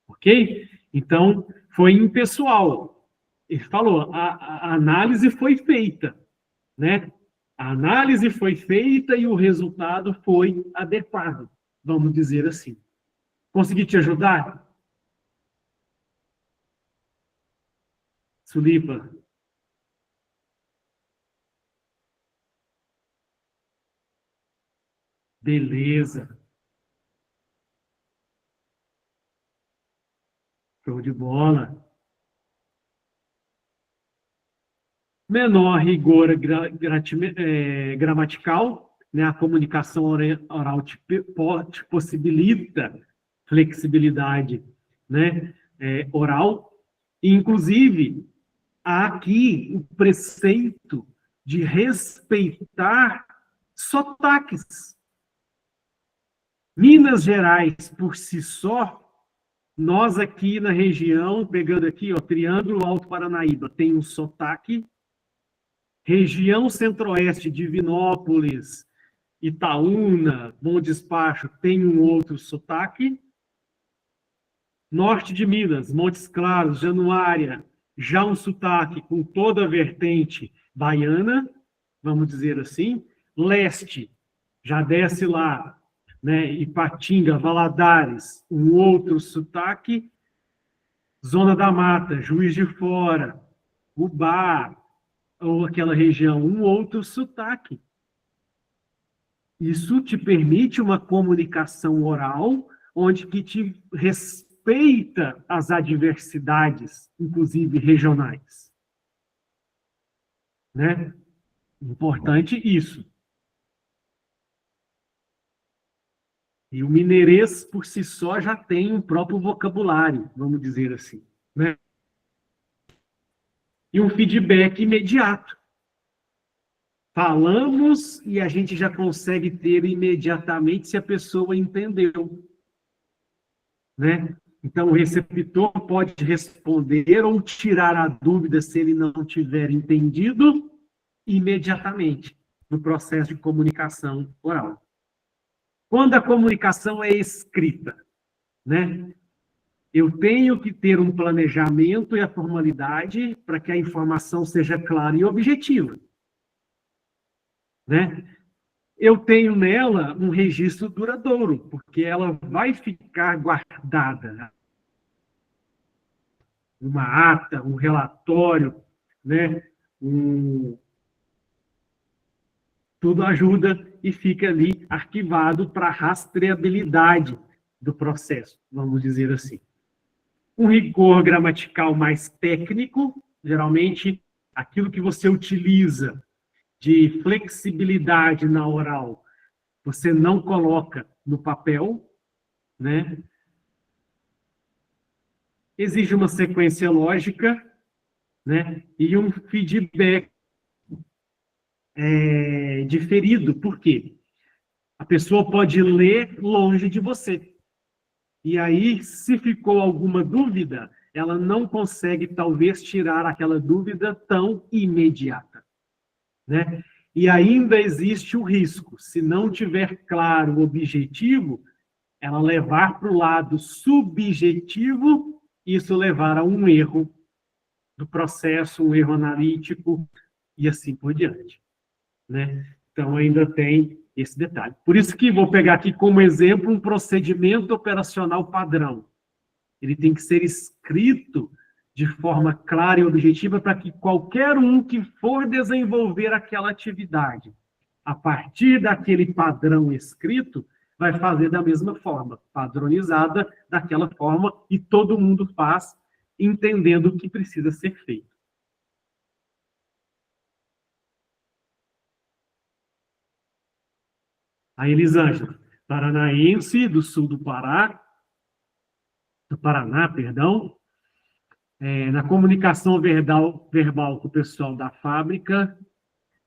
Ok? Então, foi impessoal. Ele falou, a análise foi feita, né? A análise foi feita e o resultado foi adequado, vamos dizer assim. Consegui te ajudar? Sulipa? Beleza. Show de bola. Menor rigor gramatical, né? A comunicação oral te possibilita flexibilidade, né? Oral. Inclusive, há aqui o preceito de respeitar sotaques. Minas Gerais, por si só, nós aqui na região, pegando aqui, ó, Triângulo Alto Paranaíba, tem um sotaque. Região Centro-Oeste, Divinópolis, Itaúna, Bom Despacho, tem um outro sotaque. Norte de Minas, Montes Claros, Januária, já um sotaque com toda a vertente baiana, vamos dizer assim. Leste, já desce lá, né? Ipatinga, Valadares, um outro sotaque. Zona da Mata, Juiz de Fora, Ubá, ou aquela região, um outro sotaque. Isso te permite uma comunicação oral, onde que te respeita as adversidades, inclusive regionais. Né? Importante isso. E o mineirês, por si só, já tem um próprio vocabulário, vamos dizer assim. Né? E um feedback imediato. Falamos e a gente já consegue ter imediatamente se a pessoa entendeu. Né? Então, o receptor pode responder ou tirar a dúvida se ele não tiver entendido imediatamente no processo de comunicação oral. Quando a comunicação é escrita, né? Eu tenho que ter um planejamento e a formalidade para que a informação seja clara e objetiva. Né? Eu tenho nela um registro duradouro, porque ela vai ficar guardada. Uma ata, um relatório, né? Tudo ajuda e fica ali arquivado para rastreabilidade do processo, vamos dizer assim. Um rigor gramatical mais técnico, geralmente aquilo que você utiliza de flexibilidade na oral, você não coloca no papel, né? Exige uma sequência lógica, né? E um feedback diferido. Por quê? A pessoa pode ler longe de você. E aí, se ficou alguma dúvida, ela não consegue, talvez, tirar aquela dúvida tão imediata, né? E ainda existe o risco, se não tiver claro o objetivo, ela levar para o lado subjetivo, isso levar a um erro do processo, um erro analítico e assim por diante, né? Então, ainda tem esse detalhe. Por isso que vou pegar aqui como exemplo um procedimento operacional padrão. Ele tem que ser escrito de forma clara e objetiva para que qualquer um que for desenvolver aquela atividade, a partir daquele padrão escrito, vai fazer da mesma forma, padronizada daquela forma, e todo mundo faz entendendo o que precisa ser feito. A Elisângela, paranaense, do sul do Paraná, perdão, na comunicação verbal com o pessoal da fábrica,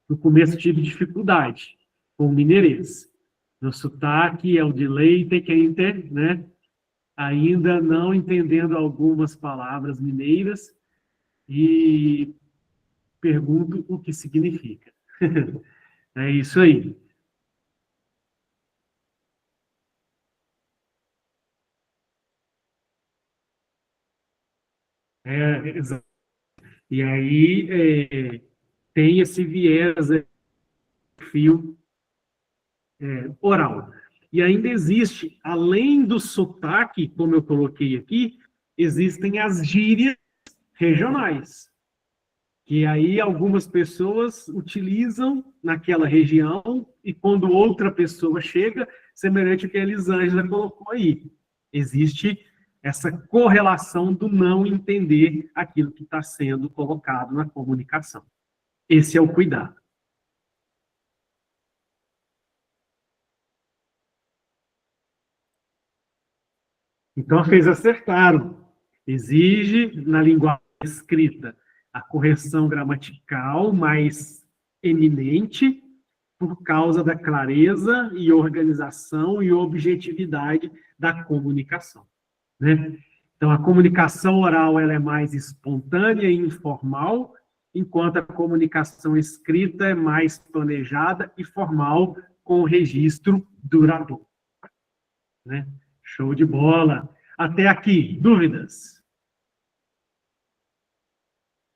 no começo tive dificuldade com o mineirês. No sotaque é o de leite quente, né? Ainda não entendendo algumas palavras mineiras e pergunto o que significa. É isso aí. Exato. E aí tem esse viés fio oral. E ainda existe, além do sotaque, como eu coloquei aqui, existem as gírias regionais, que aí algumas pessoas utilizam naquela região e quando outra pessoa chega, semelhante ao que a Elisângela colocou aí. Existe essa correlação do não entender aquilo que está sendo colocado na comunicação. Esse é o cuidado. Então, vocês acertaram. Exige, na linguagem escrita, a correção gramatical mais eminente por causa da clareza e organização e objetividade da comunicação, né? Então, a comunicação oral ela é mais espontânea e informal, enquanto a comunicação escrita é mais planejada e formal, com registro duradouro, né? Show de bola. Até aqui, dúvidas?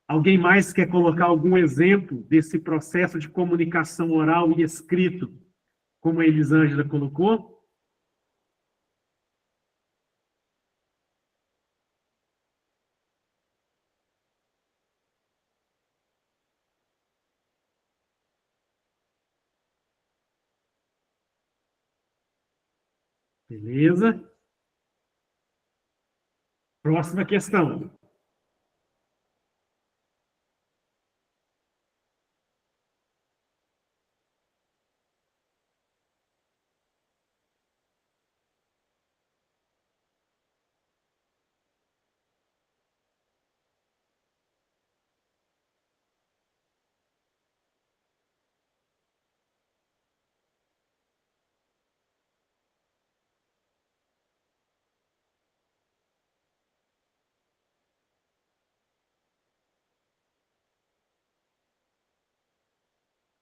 Alguém mais quer colocar algum exemplo desse processo de comunicação oral e escrito, como a Elisângela colocou? Beleza? Próxima questão.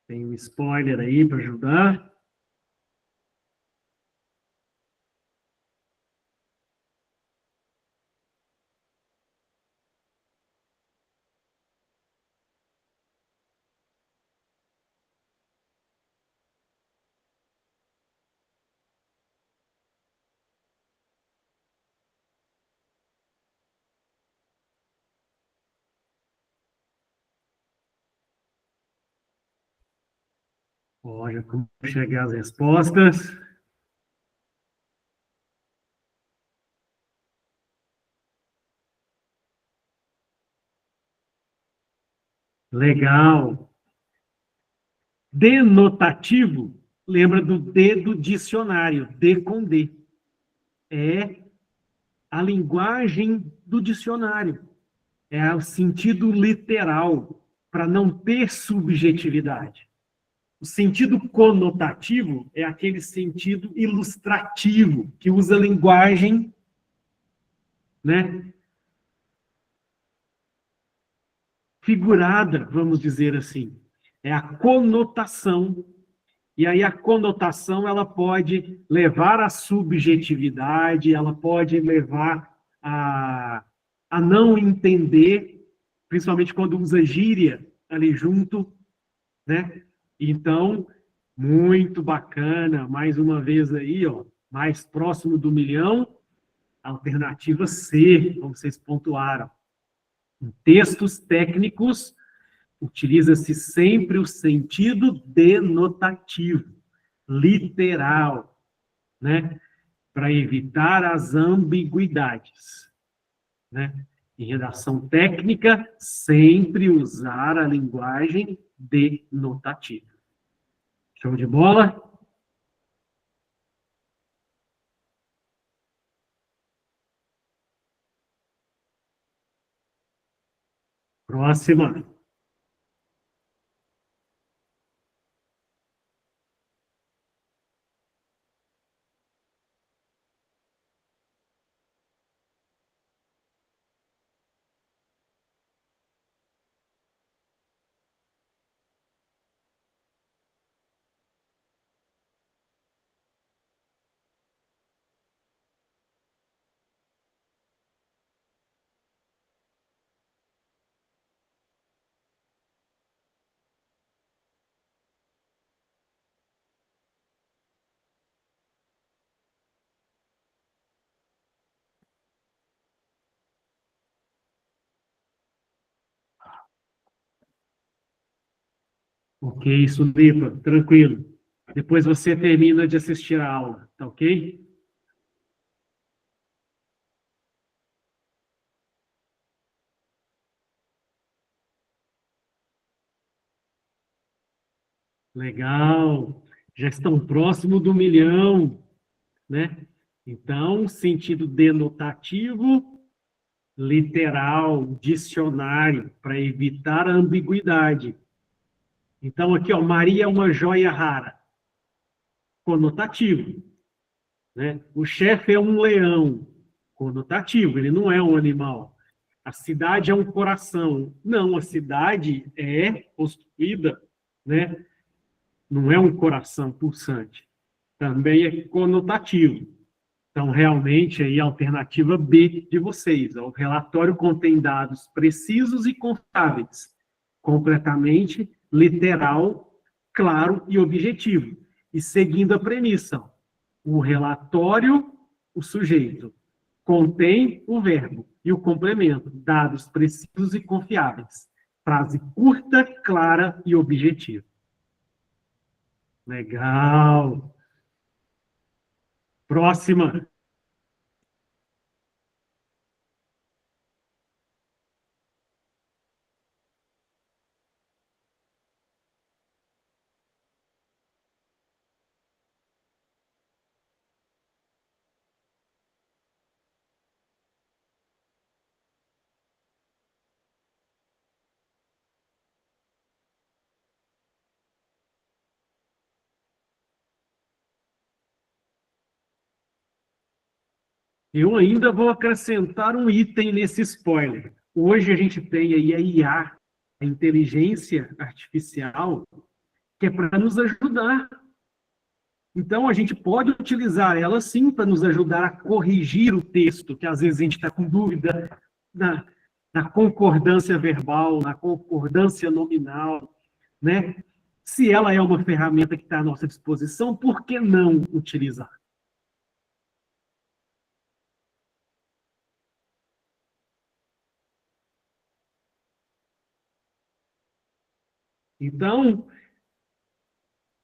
Tem um spoiler aí para ajudar. Olha como chegar as respostas. Legal. Denotativo, lembra do D do dicionário, D com D. É a linguagem do dicionário. É o sentido literal, para não ter subjetividade. O sentido conotativo é aquele sentido ilustrativo, que usa linguagem, né, figurada, vamos dizer assim. É a conotação. E aí a conotação ela pode levar à subjetividade, ela pode levar a não entender, principalmente quando usa gíria ali junto, né? Então, muito bacana, mais uma vez aí, ó, mais próximo do milhão, alternativa C, como vocês pontuaram. Em textos técnicos, utiliza-se sempre o sentido denotativo, literal, né? Para evitar as ambiguidades, né? Em redação técnica, sempre usar a linguagem denotativa. Show de bola? Próxima. Ok, Sulipa, tranquilo. Depois você termina de assistir a aula, tá ok? Legal. Já estão próximo do milhão, né? Então, sentido denotativo, literal, dicionário, para evitar a ambiguidade. Então, aqui, ó, Maria é uma joia rara. Conotativo, né? O chefe é um leão. Conotativo, ele não é um animal. A cidade é um coração. Não, a cidade é construída, né? Não é um coração pulsante. Também é conotativo. Então, realmente, aí a alternativa B de vocês. O relatório contém dados precisos e confiáveis, completamente literal, claro e objetivo. E seguindo a premissa, o relatório, o sujeito, contém o verbo e o complemento, dados precisos e confiáveis. Frase curta, clara e objetiva. Legal. Próxima. Eu ainda vou acrescentar um item nesse spoiler. Hoje a gente tem aí a IA, a inteligência artificial, que é para nos ajudar. Então, a gente pode utilizar ela, sim, para nos ajudar a corrigir o texto, que às vezes a gente está com dúvida na concordância verbal, na concordância nominal, né? Se ela é uma ferramenta que está à nossa disposição, por que não utilizar? Então,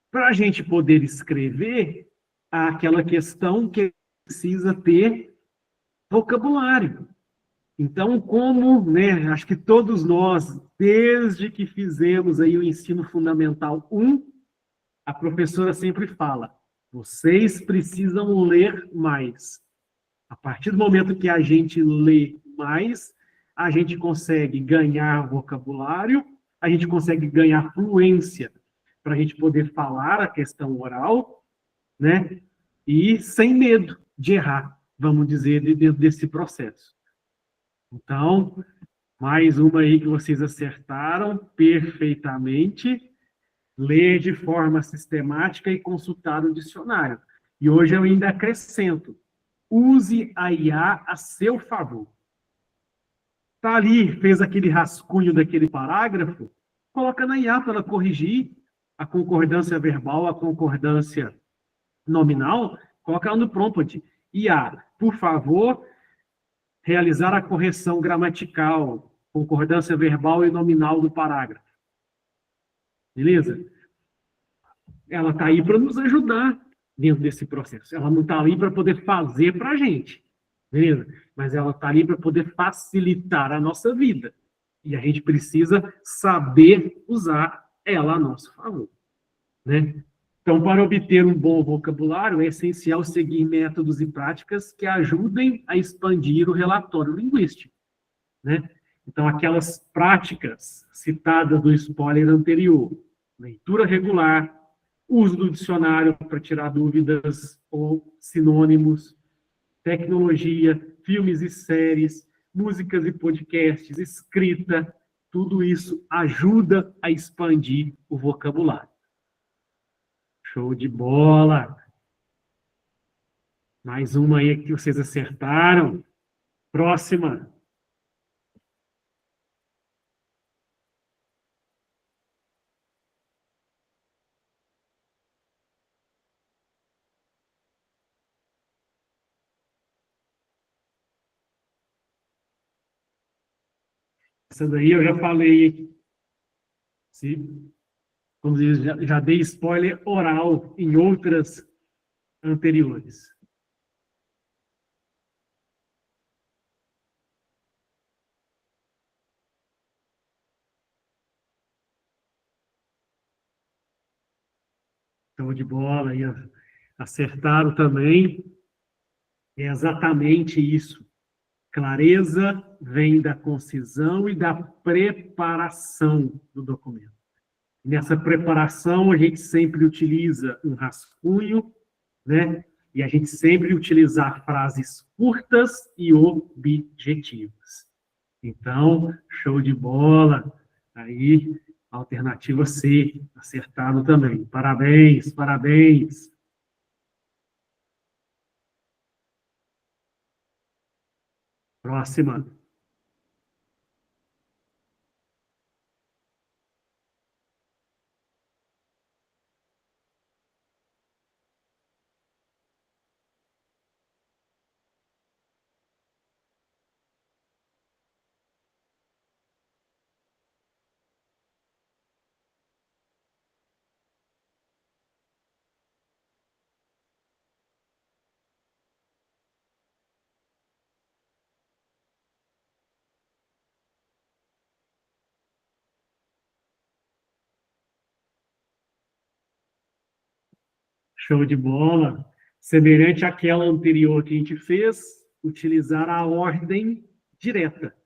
para a gente poder escrever, há aquela questão que precisa ter vocabulário. Então, como, né, acho que todos nós, desde que fizemos aí o ensino fundamental 1, a professora sempre fala, vocês precisam ler mais. A partir do momento que a gente lê mais, a gente consegue ganhar vocabulário, a gente consegue ganhar fluência para a gente poder falar a questão oral, né? E sem medo de errar, vamos dizer, dentro desse processo. Então, mais uma aí que vocês acertaram perfeitamente. Ler de forma sistemática e consultar o dicionário. E hoje eu ainda acrescento, use a IA a seu favor. Está ali, fez aquele rascunho daquele parágrafo, coloca na IA para ela corrigir a concordância verbal, a concordância nominal, coloca ela no prompt. IA, por favor, realizar a correção gramatical, concordância verbal e nominal do parágrafo. Beleza? Ela está aí para nos ajudar dentro desse processo. Ela não está ali para poder fazer para a gente, beleza? Mas ela está ali para poder facilitar a nossa vida. E a gente precisa saber usar ela a nosso favor, né? Então, para obter um bom vocabulário, é essencial seguir métodos e práticas que ajudem a expandir o relatório linguístico, né? Então, aquelas práticas citadas no spoiler anterior, leitura regular, uso do dicionário para tirar dúvidas ou sinônimos, tecnologia, filmes e séries, músicas e podcasts, escrita, tudo isso ajuda a expandir o vocabulário. Show de bola! Mais uma aí que vocês acertaram. Próxima. Essa daí eu já falei. Como diz, já dei spoiler oral em outras anteriores. Show de bola, aí acertaram também. É exatamente isso. Clareza vem da concisão e da preparação do documento. Nessa preparação, a gente sempre utiliza um rascunho, né? E a gente sempre utilizar frases curtas e objetivas. Então, show de bola. Aí, alternativa C, acertado também. Parabéns, parabéns. Próxima. Show de bola. Semelhante àquela anterior que a gente fez, utilizar a ordem direta.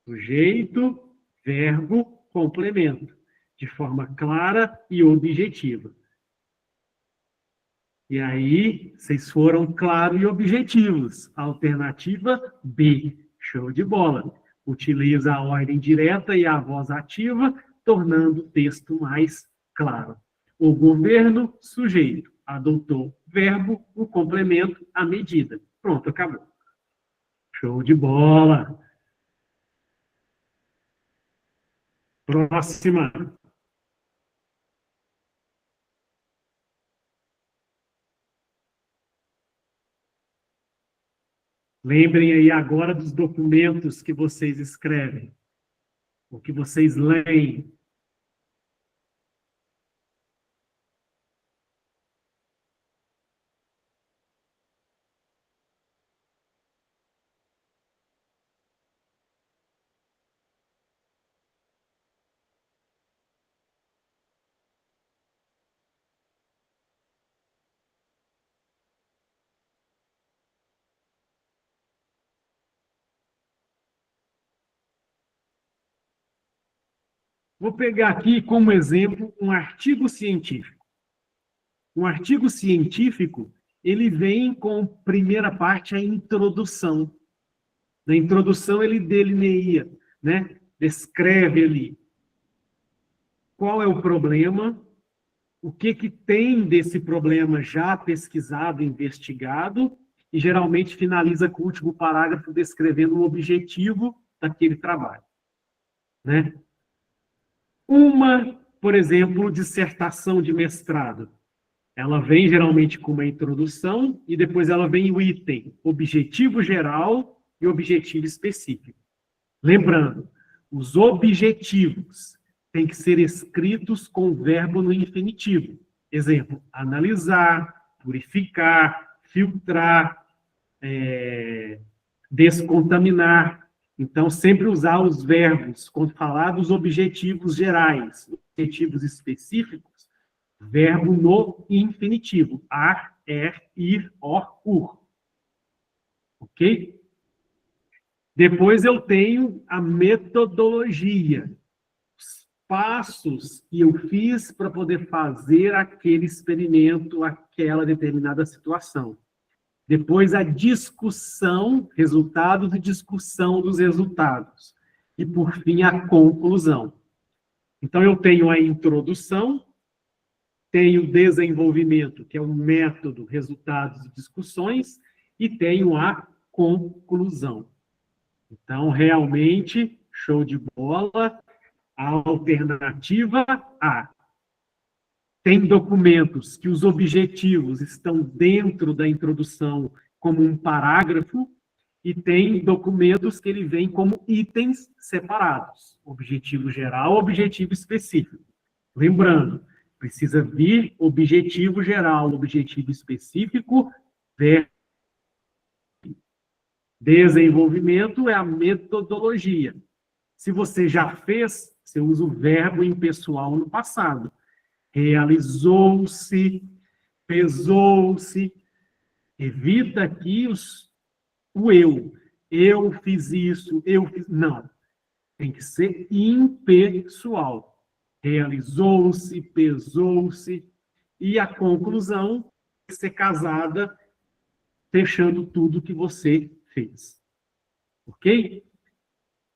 Sujeito, verbo, complemento. De forma clara e objetiva. E aí, vocês foram claros e objetivos. Alternativa B. Show de bola. Utiliza a ordem direta e a voz ativa, tornando o texto mais claro. O governo, sujeito. Adotou verbo, o complemento, a medida. Pronto, acabou. Show de bola. Próxima. Lembrem aí agora dos documentos que vocês escrevem, o que vocês leem. Vou pegar aqui como exemplo um artigo científico. Um artigo científico, ele vem com primeira parte a introdução. Na introdução ele delineia, né? Descreve ali qual é o problema, o que tem desse problema já pesquisado, investigado, e geralmente finaliza com o último parágrafo descrevendo o objetivo daquele trabalho, né? Uma, por exemplo, dissertação de mestrado, ela vem geralmente com uma introdução e depois ela vem o item objetivo geral e objetivo específico. Lembrando, os objetivos têm que ser escritos com o verbo no infinitivo. Exemplo, analisar, purificar, filtrar, descontaminar. Então, sempre usar os verbos, quando falar dos objetivos gerais, objetivos específicos, verbo no infinitivo. Ar, ir, or, ur. Ok? Depois eu tenho a metodologia, os passos que eu fiz para poder fazer aquele experimento, aquela determinada situação. Depois a discussão, resultados e discussão dos resultados. E, por fim, a conclusão. Então, eu tenho a introdução, tenho o desenvolvimento, que é o método, resultados e discussões, e tenho a conclusão. Então, realmente, show de bola. A alternativa A. Tem documentos que os objetivos estão dentro da introdução como um parágrafo, e tem documentos que ele vem como itens separados. Objetivo geral, objetivo específico. Lembrando, precisa vir objetivo geral, objetivo específico, desenvolvimento é a metodologia. Se você já fez, você usa o verbo impessoal no passado. Realizou-se, pesou-se. Evita aqui o eu. Eu fiz isso, eu fiz. Não. Tem que ser impessoal. Realizou-se, pesou-se. E a conclusão tem que ser casada, fechando tudo que você fez. Ok?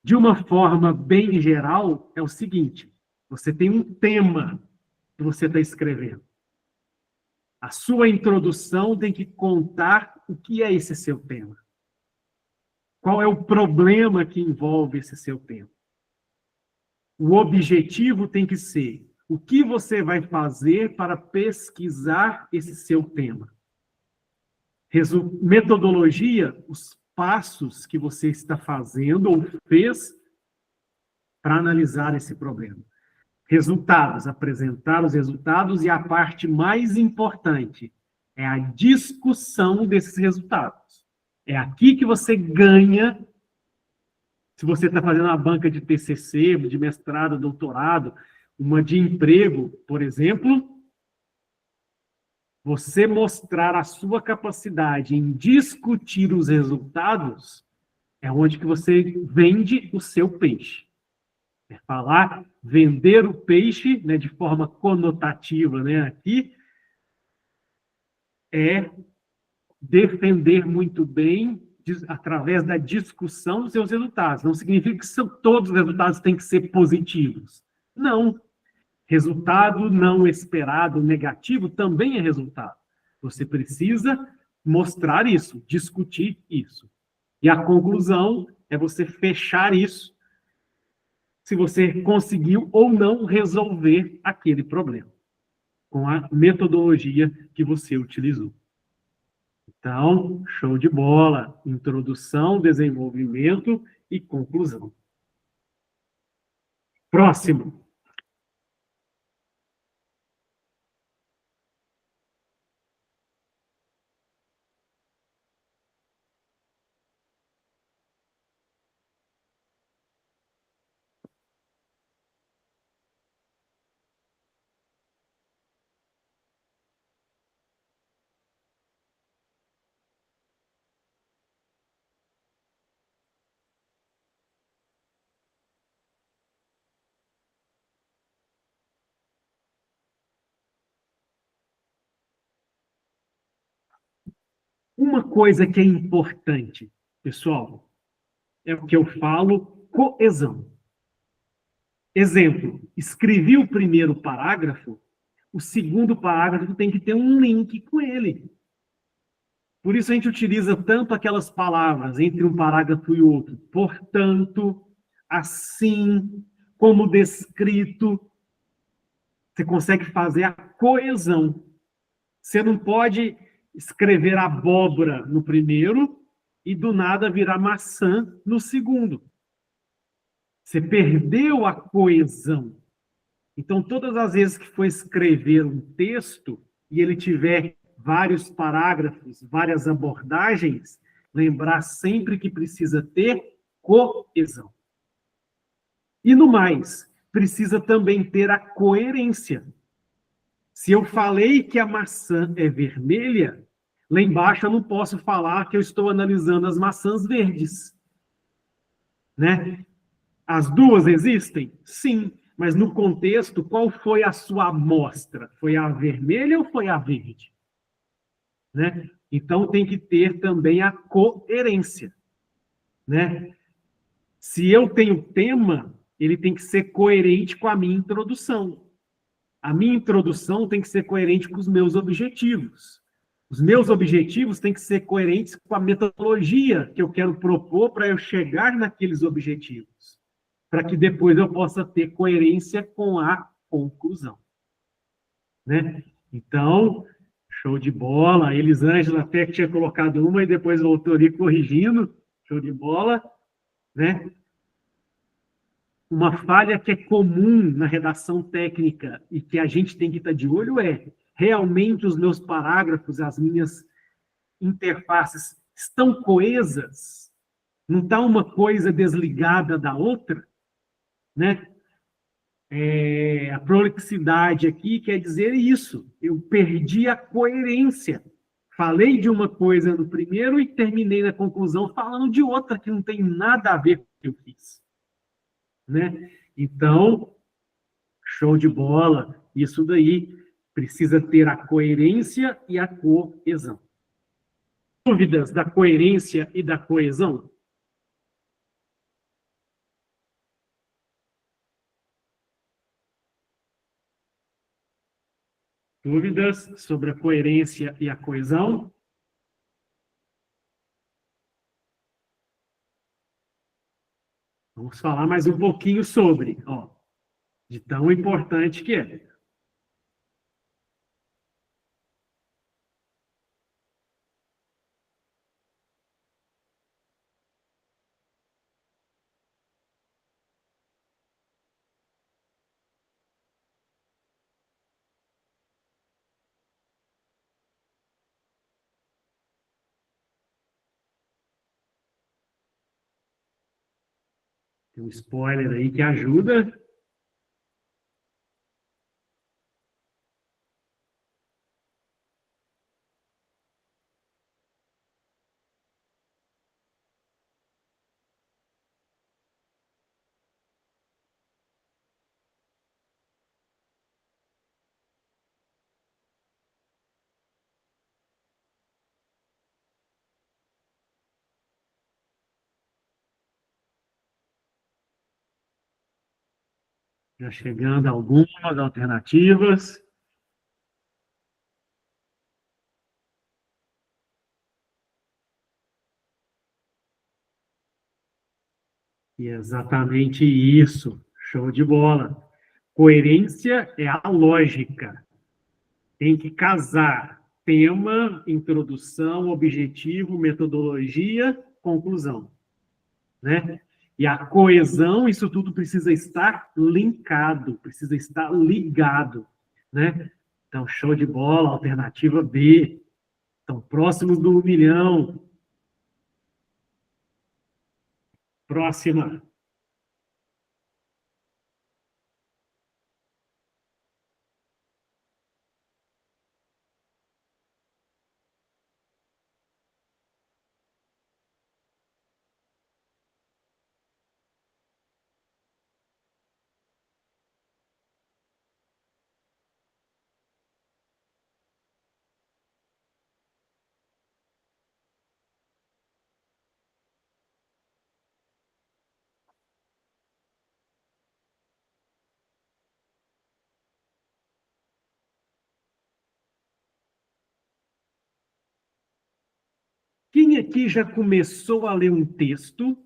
De uma forma bem geral, é o seguinte: você tem um tema que você está escrevendo. A sua introdução tem que contar o que é esse seu tema. Qual é o problema que envolve esse seu tema? O objetivo tem que ser o que você vai fazer para pesquisar esse seu tema. Metodologia, os passos que você está fazendo ou fez para analisar esse problema. Resultados, apresentar os resultados, e a parte mais importante é a discussão desses resultados. É aqui que você ganha. Se você está fazendo uma banca de TCC, de mestrado, doutorado, uma de emprego, por exemplo, você mostrar a sua capacidade em discutir os resultados é onde que você vende o seu peixe. É falar, vender o peixe, né, de forma conotativa, né, aqui, é defender muito bem através da discussão dos seus resultados. Não significa que todos os resultados têm que ser positivos. Não. Resultado não esperado, negativo, também é resultado. Você precisa mostrar isso, discutir isso. E a conclusão é você fechar isso, se você conseguiu ou não resolver aquele problema, com a metodologia que você utilizou. Então, show de bola. Introdução, desenvolvimento e conclusão. Próximo. uma coisa que é importante, pessoal, é o que eu falo, coesão. Exemplo, escrevi o primeiro parágrafo, o segundo parágrafo tem que ter um link com ele. Por isso a gente utiliza tanto aquelas palavras entre um parágrafo e outro. Portanto, assim, como descrito, você consegue fazer a coesão. Você não pode escrever abóbora no primeiro e do nada virar maçã no segundo. Você perdeu a coesão. Então, todas as vezes que for escrever um texto e ele tiver vários parágrafos, várias abordagens, lembrar sempre que precisa ter coesão. E no mais, precisa também ter a coerência. Se eu falei que a maçã é vermelha, lá embaixo eu não posso falar que eu estou analisando as maçãs verdes. Né? As duas existem? Sim. Mas no contexto, qual foi a sua amostra? Foi a vermelha ou foi a verde? Né? Então tem que ter também a coerência. Né? Se eu tenho tema, ele tem que ser coerente com a minha introdução. A minha introdução tem que ser coerente com os meus objetivos. Os meus objetivos têm que ser coerentes com a metodologia que eu quero propor para eu chegar naqueles objetivos, para que depois eu possa ter coerência com a conclusão. Né? Então, show de bola. A Elisângela até que tinha colocado uma e depois voltou ali corrigindo. Show de bola. Né? Uma falha que é comum na redação técnica e que a gente tem que estar de olho é, realmente os meus parágrafos, as minhas interfaces estão coesas? Não está uma coisa desligada da outra? Né? A prolixidade aqui quer dizer isso. Eu perdi a coerência. Falei de uma coisa no primeiro e terminei na conclusão falando de outra que não tem nada a ver com o que eu fiz. Né? Então, show de bola. Isso daí precisa ter a coerência e a coesão. Dúvidas da coerência e da coesão? Dúvidas sobre a coerência e a coesão? Vamos falar mais um pouquinho sobre, ó, de tão importante que é. Tem um spoiler aí que ajuda. Já chegando a algumas alternativas. E é exatamente isso. Show de bola. Coerência é a lógica. Tem que casar tema, introdução, objetivo, metodologia, conclusão. Né? E a coesão, isso tudo precisa estar linkado, precisa estar ligado. Né? Então, show de bola, alternativa B. Estão próximos do 1 milhão. Próxima. aqui já começou a ler um texto,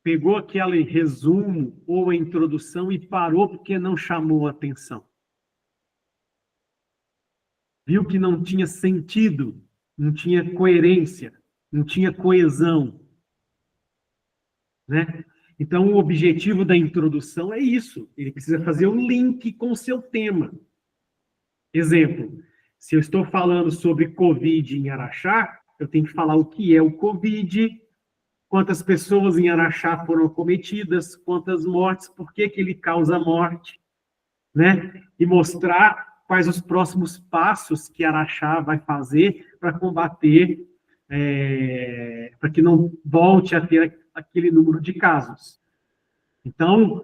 pegou aquele resumo ou a introdução e parou porque não chamou a atenção? Viu que não tinha sentido, não tinha coerência, não tinha coesão, né? Então, o objetivo da introdução é isso. Ele precisa fazer o link com o seu tema. Exemplo, se eu estou falando sobre Covid em Araxá, eu tenho que falar o que é o Covid, quantas pessoas em Araxá foram acometidas, quantas mortes, por que que ele causa morte, né? E mostrar quais os próximos passos que Araxá vai fazer para combater, para que não volte a ter aquele número de casos. Então,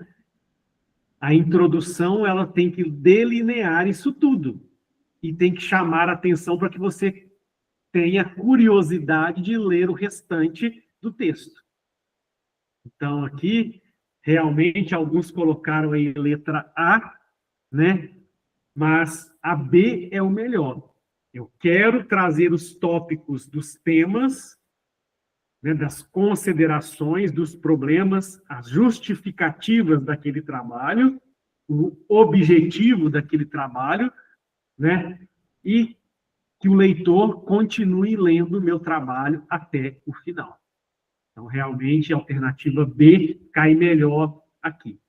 a introdução ela tem que delinear isso tudo e tem que chamar a atenção para que você tenha curiosidade de ler o restante do texto. Então, aqui, realmente, alguns colocaram aí letra A, né? Mas a B é o melhor. Eu quero trazer os tópicos dos temas, né, das considerações, dos problemas, as justificativas daquele trabalho, o objetivo daquele trabalho, né? E que o leitor continue lendo o meu trabalho até o final. Então, realmente, a alternativa B cai melhor aqui.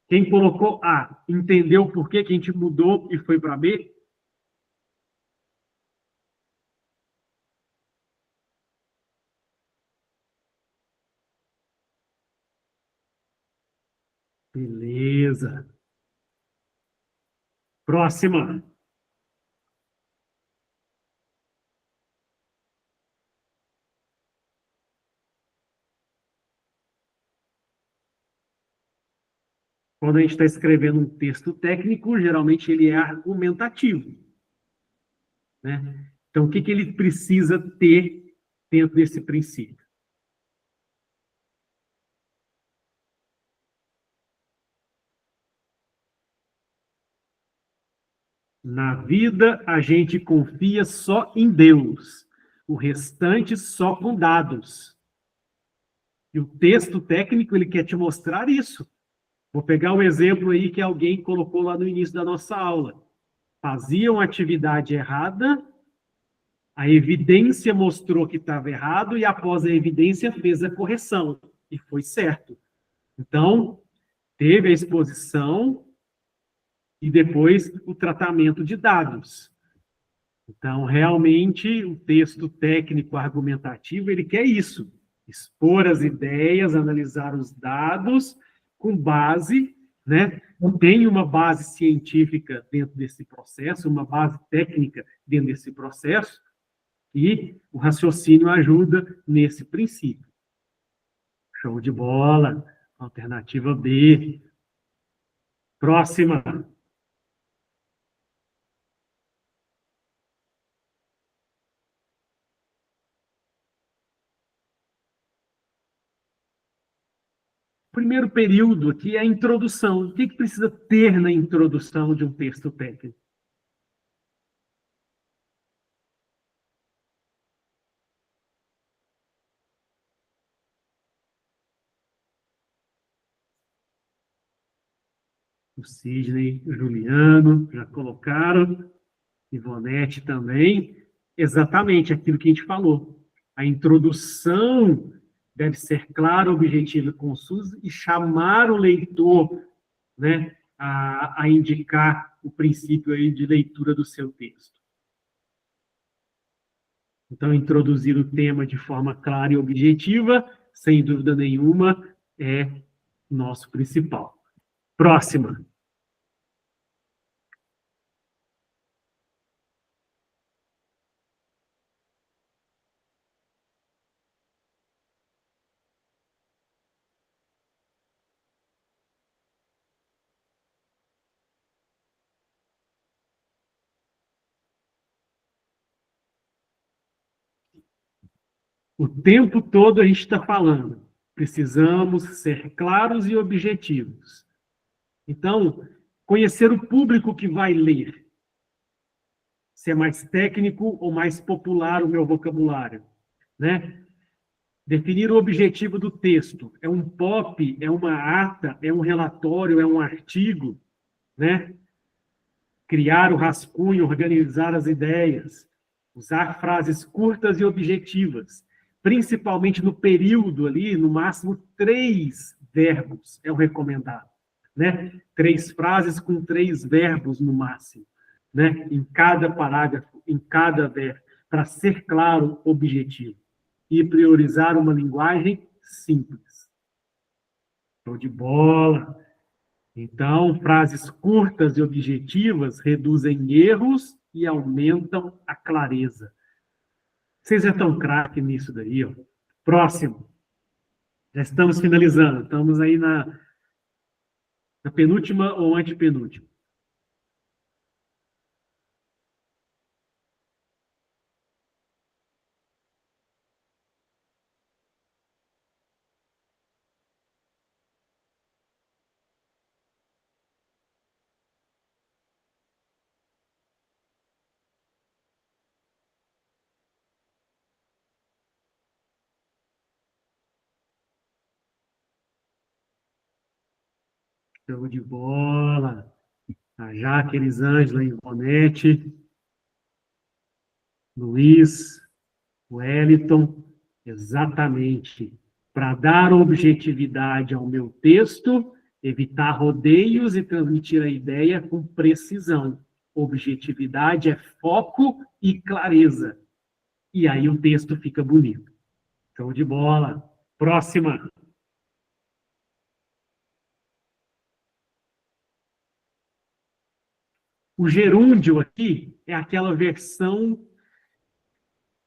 Quem colocou A, entendeu por que a gente mudou e foi para B? Beleza. Próxima. Quando a gente está escrevendo um texto técnico, geralmente ele é argumentativo, né? Então, o que ele precisa ter dentro desse princípio? Na vida, a gente confia só em Deus. O restante só com dados. E o texto técnico, ele quer te mostrar isso. Vou pegar um exemplo aí que alguém colocou lá no início da nossa aula. Fazia uma atividade errada, a evidência mostrou que estava errado e após a evidência fez a correção. E foi certo. Então, teve a exposição e depois o tratamento de dados. Então, realmente, o texto técnico argumentativo, ele quer isso. Expor as ideias, analisar os dados com base, né? Tem uma base científica dentro desse processo, uma base técnica dentro desse processo, e o raciocínio ajuda nesse princípio. Show de bola. Alternativa B. Próxima. O primeiro período aqui é a introdução. O que precisa ter na introdução de um texto técnico? O Sidney, o Juliano, já colocaram, Ivonete também. Exatamente aquilo que a gente falou. A introdução deve ser clara, objetiva e confusa e chamar o leitor, né, a indicar o princípio aí de leitura do seu texto. Então, introduzir o tema de forma clara e objetiva, sem dúvida nenhuma, é nosso principal. Próxima. O tempo todo a gente está falando. Precisamos ser claros e objetivos. Então, conhecer o público que vai ler. Se é mais técnico ou mais popular o meu vocabulário, né? Definir o objetivo do texto. É um POP, é uma ata, é um relatório, é um artigo, né? Criar o rascunho, organizar as ideias, usar frases curtas e objetivas, principalmente no período ali, no máximo 3 verbos é o recomendado, né? 3 frases com 3 verbos no máximo, né? Em cada parágrafo, em cada verbo, para ser claro, objetivo. E priorizar uma linguagem simples. Show de bola! Então, frases curtas e objetivas reduzem erros e aumentam a clareza. Vocês já estão craque nisso daí, ó. Próximo. Já estamos finalizando. Estamos aí na penúltima ou antepenúltima. Show de bola. A Jaque, Elisângela, Ivonete, Luiz, Wellington, exatamente. Para dar objetividade ao meu texto, evitar rodeios e transmitir a ideia com precisão. Objetividade é foco e clareza. E aí o texto fica bonito. Show de bola. Próxima. O gerúndio aqui é aquela versão.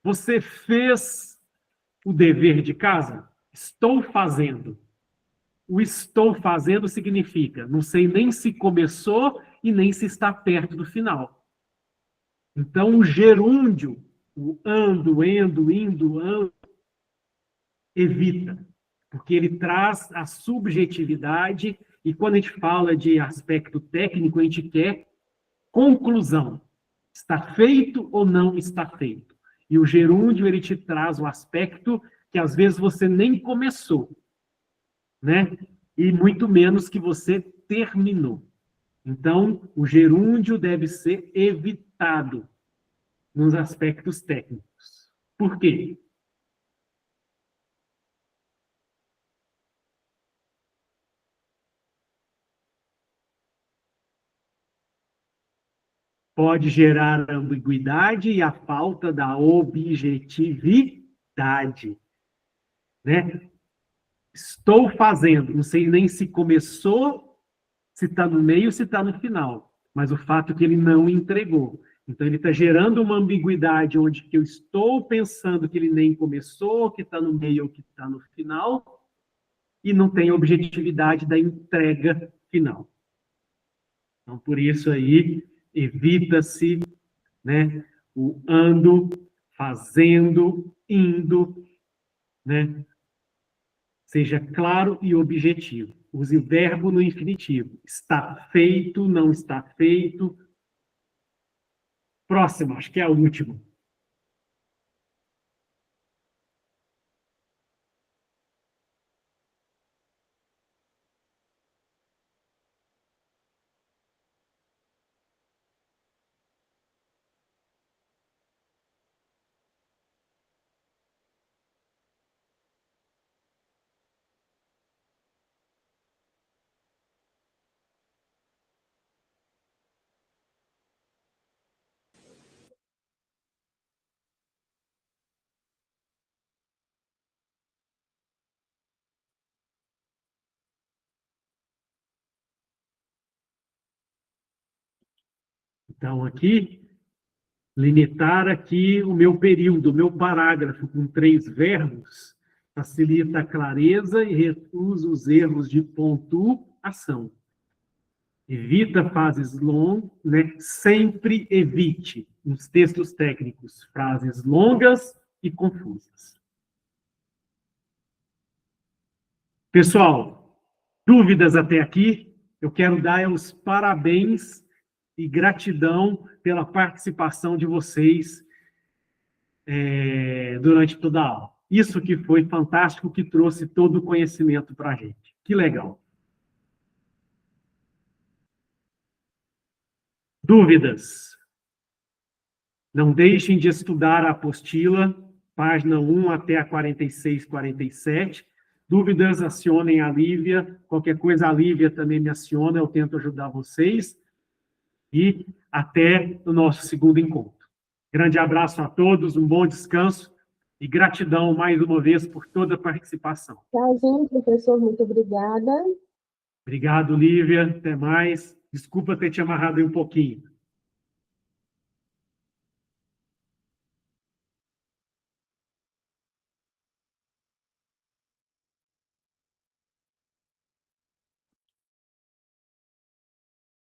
Você fez o dever de casa? Estou fazendo. O estou fazendo significa não sei nem se começou e nem se está perto do final. Então, o gerúndio, o ando, endo, indo, ando, evita, porque ele traz a subjetividade e quando a gente fala de aspecto técnico, a gente quer conclusão. Está feito ou não está feito? E o gerúndio, ele te traz o aspecto que às vezes você nem começou, né? E muito menos que você terminou. Então, o gerúndio deve ser evitado nos aspectos técnicos. Por quê? Pode gerar ambiguidade e a falta da objetividade, né? Estou fazendo, não sei nem se começou, se está no meio, se está no final, mas o fato é que ele não entregou. Então, ele está gerando uma ambiguidade onde que eu estou pensando que ele nem começou, que está no meio ou que está no final, e não tem objetividade da entrega final. Então, por isso aí, evita-se, né, o ando, fazendo, indo, né? Seja claro e objetivo. Use o verbo no infinitivo. Está feito, não está feito. Próximo, acho que é o último. Então, aqui, limitar aqui o meu período, o meu parágrafo com 3 verbos, facilita a clareza e reduz os erros de pontuação. Evita frases longas, né? Sempre evite, nos textos técnicos, frases longas e confusas. Pessoal, dúvidas até aqui? Eu quero dar os parabéns e gratidão pela participação de vocês durante toda a aula. Isso que foi fantástico, que trouxe todo o conhecimento para a gente. Que legal. Dúvidas? Não deixem de estudar a apostila, página 1 até a 46, 47. Dúvidas, acionem a Lívia. Qualquer coisa, a Lívia também me aciona, eu tento ajudar vocês. E até o nosso segundo encontro. Grande abraço a todos, um bom descanso e gratidão mais uma vez por toda a participação. Tchauzinho, professor, muito obrigada. Obrigado, Lívia, até mais. Desculpa ter te amarrado aí um pouquinho.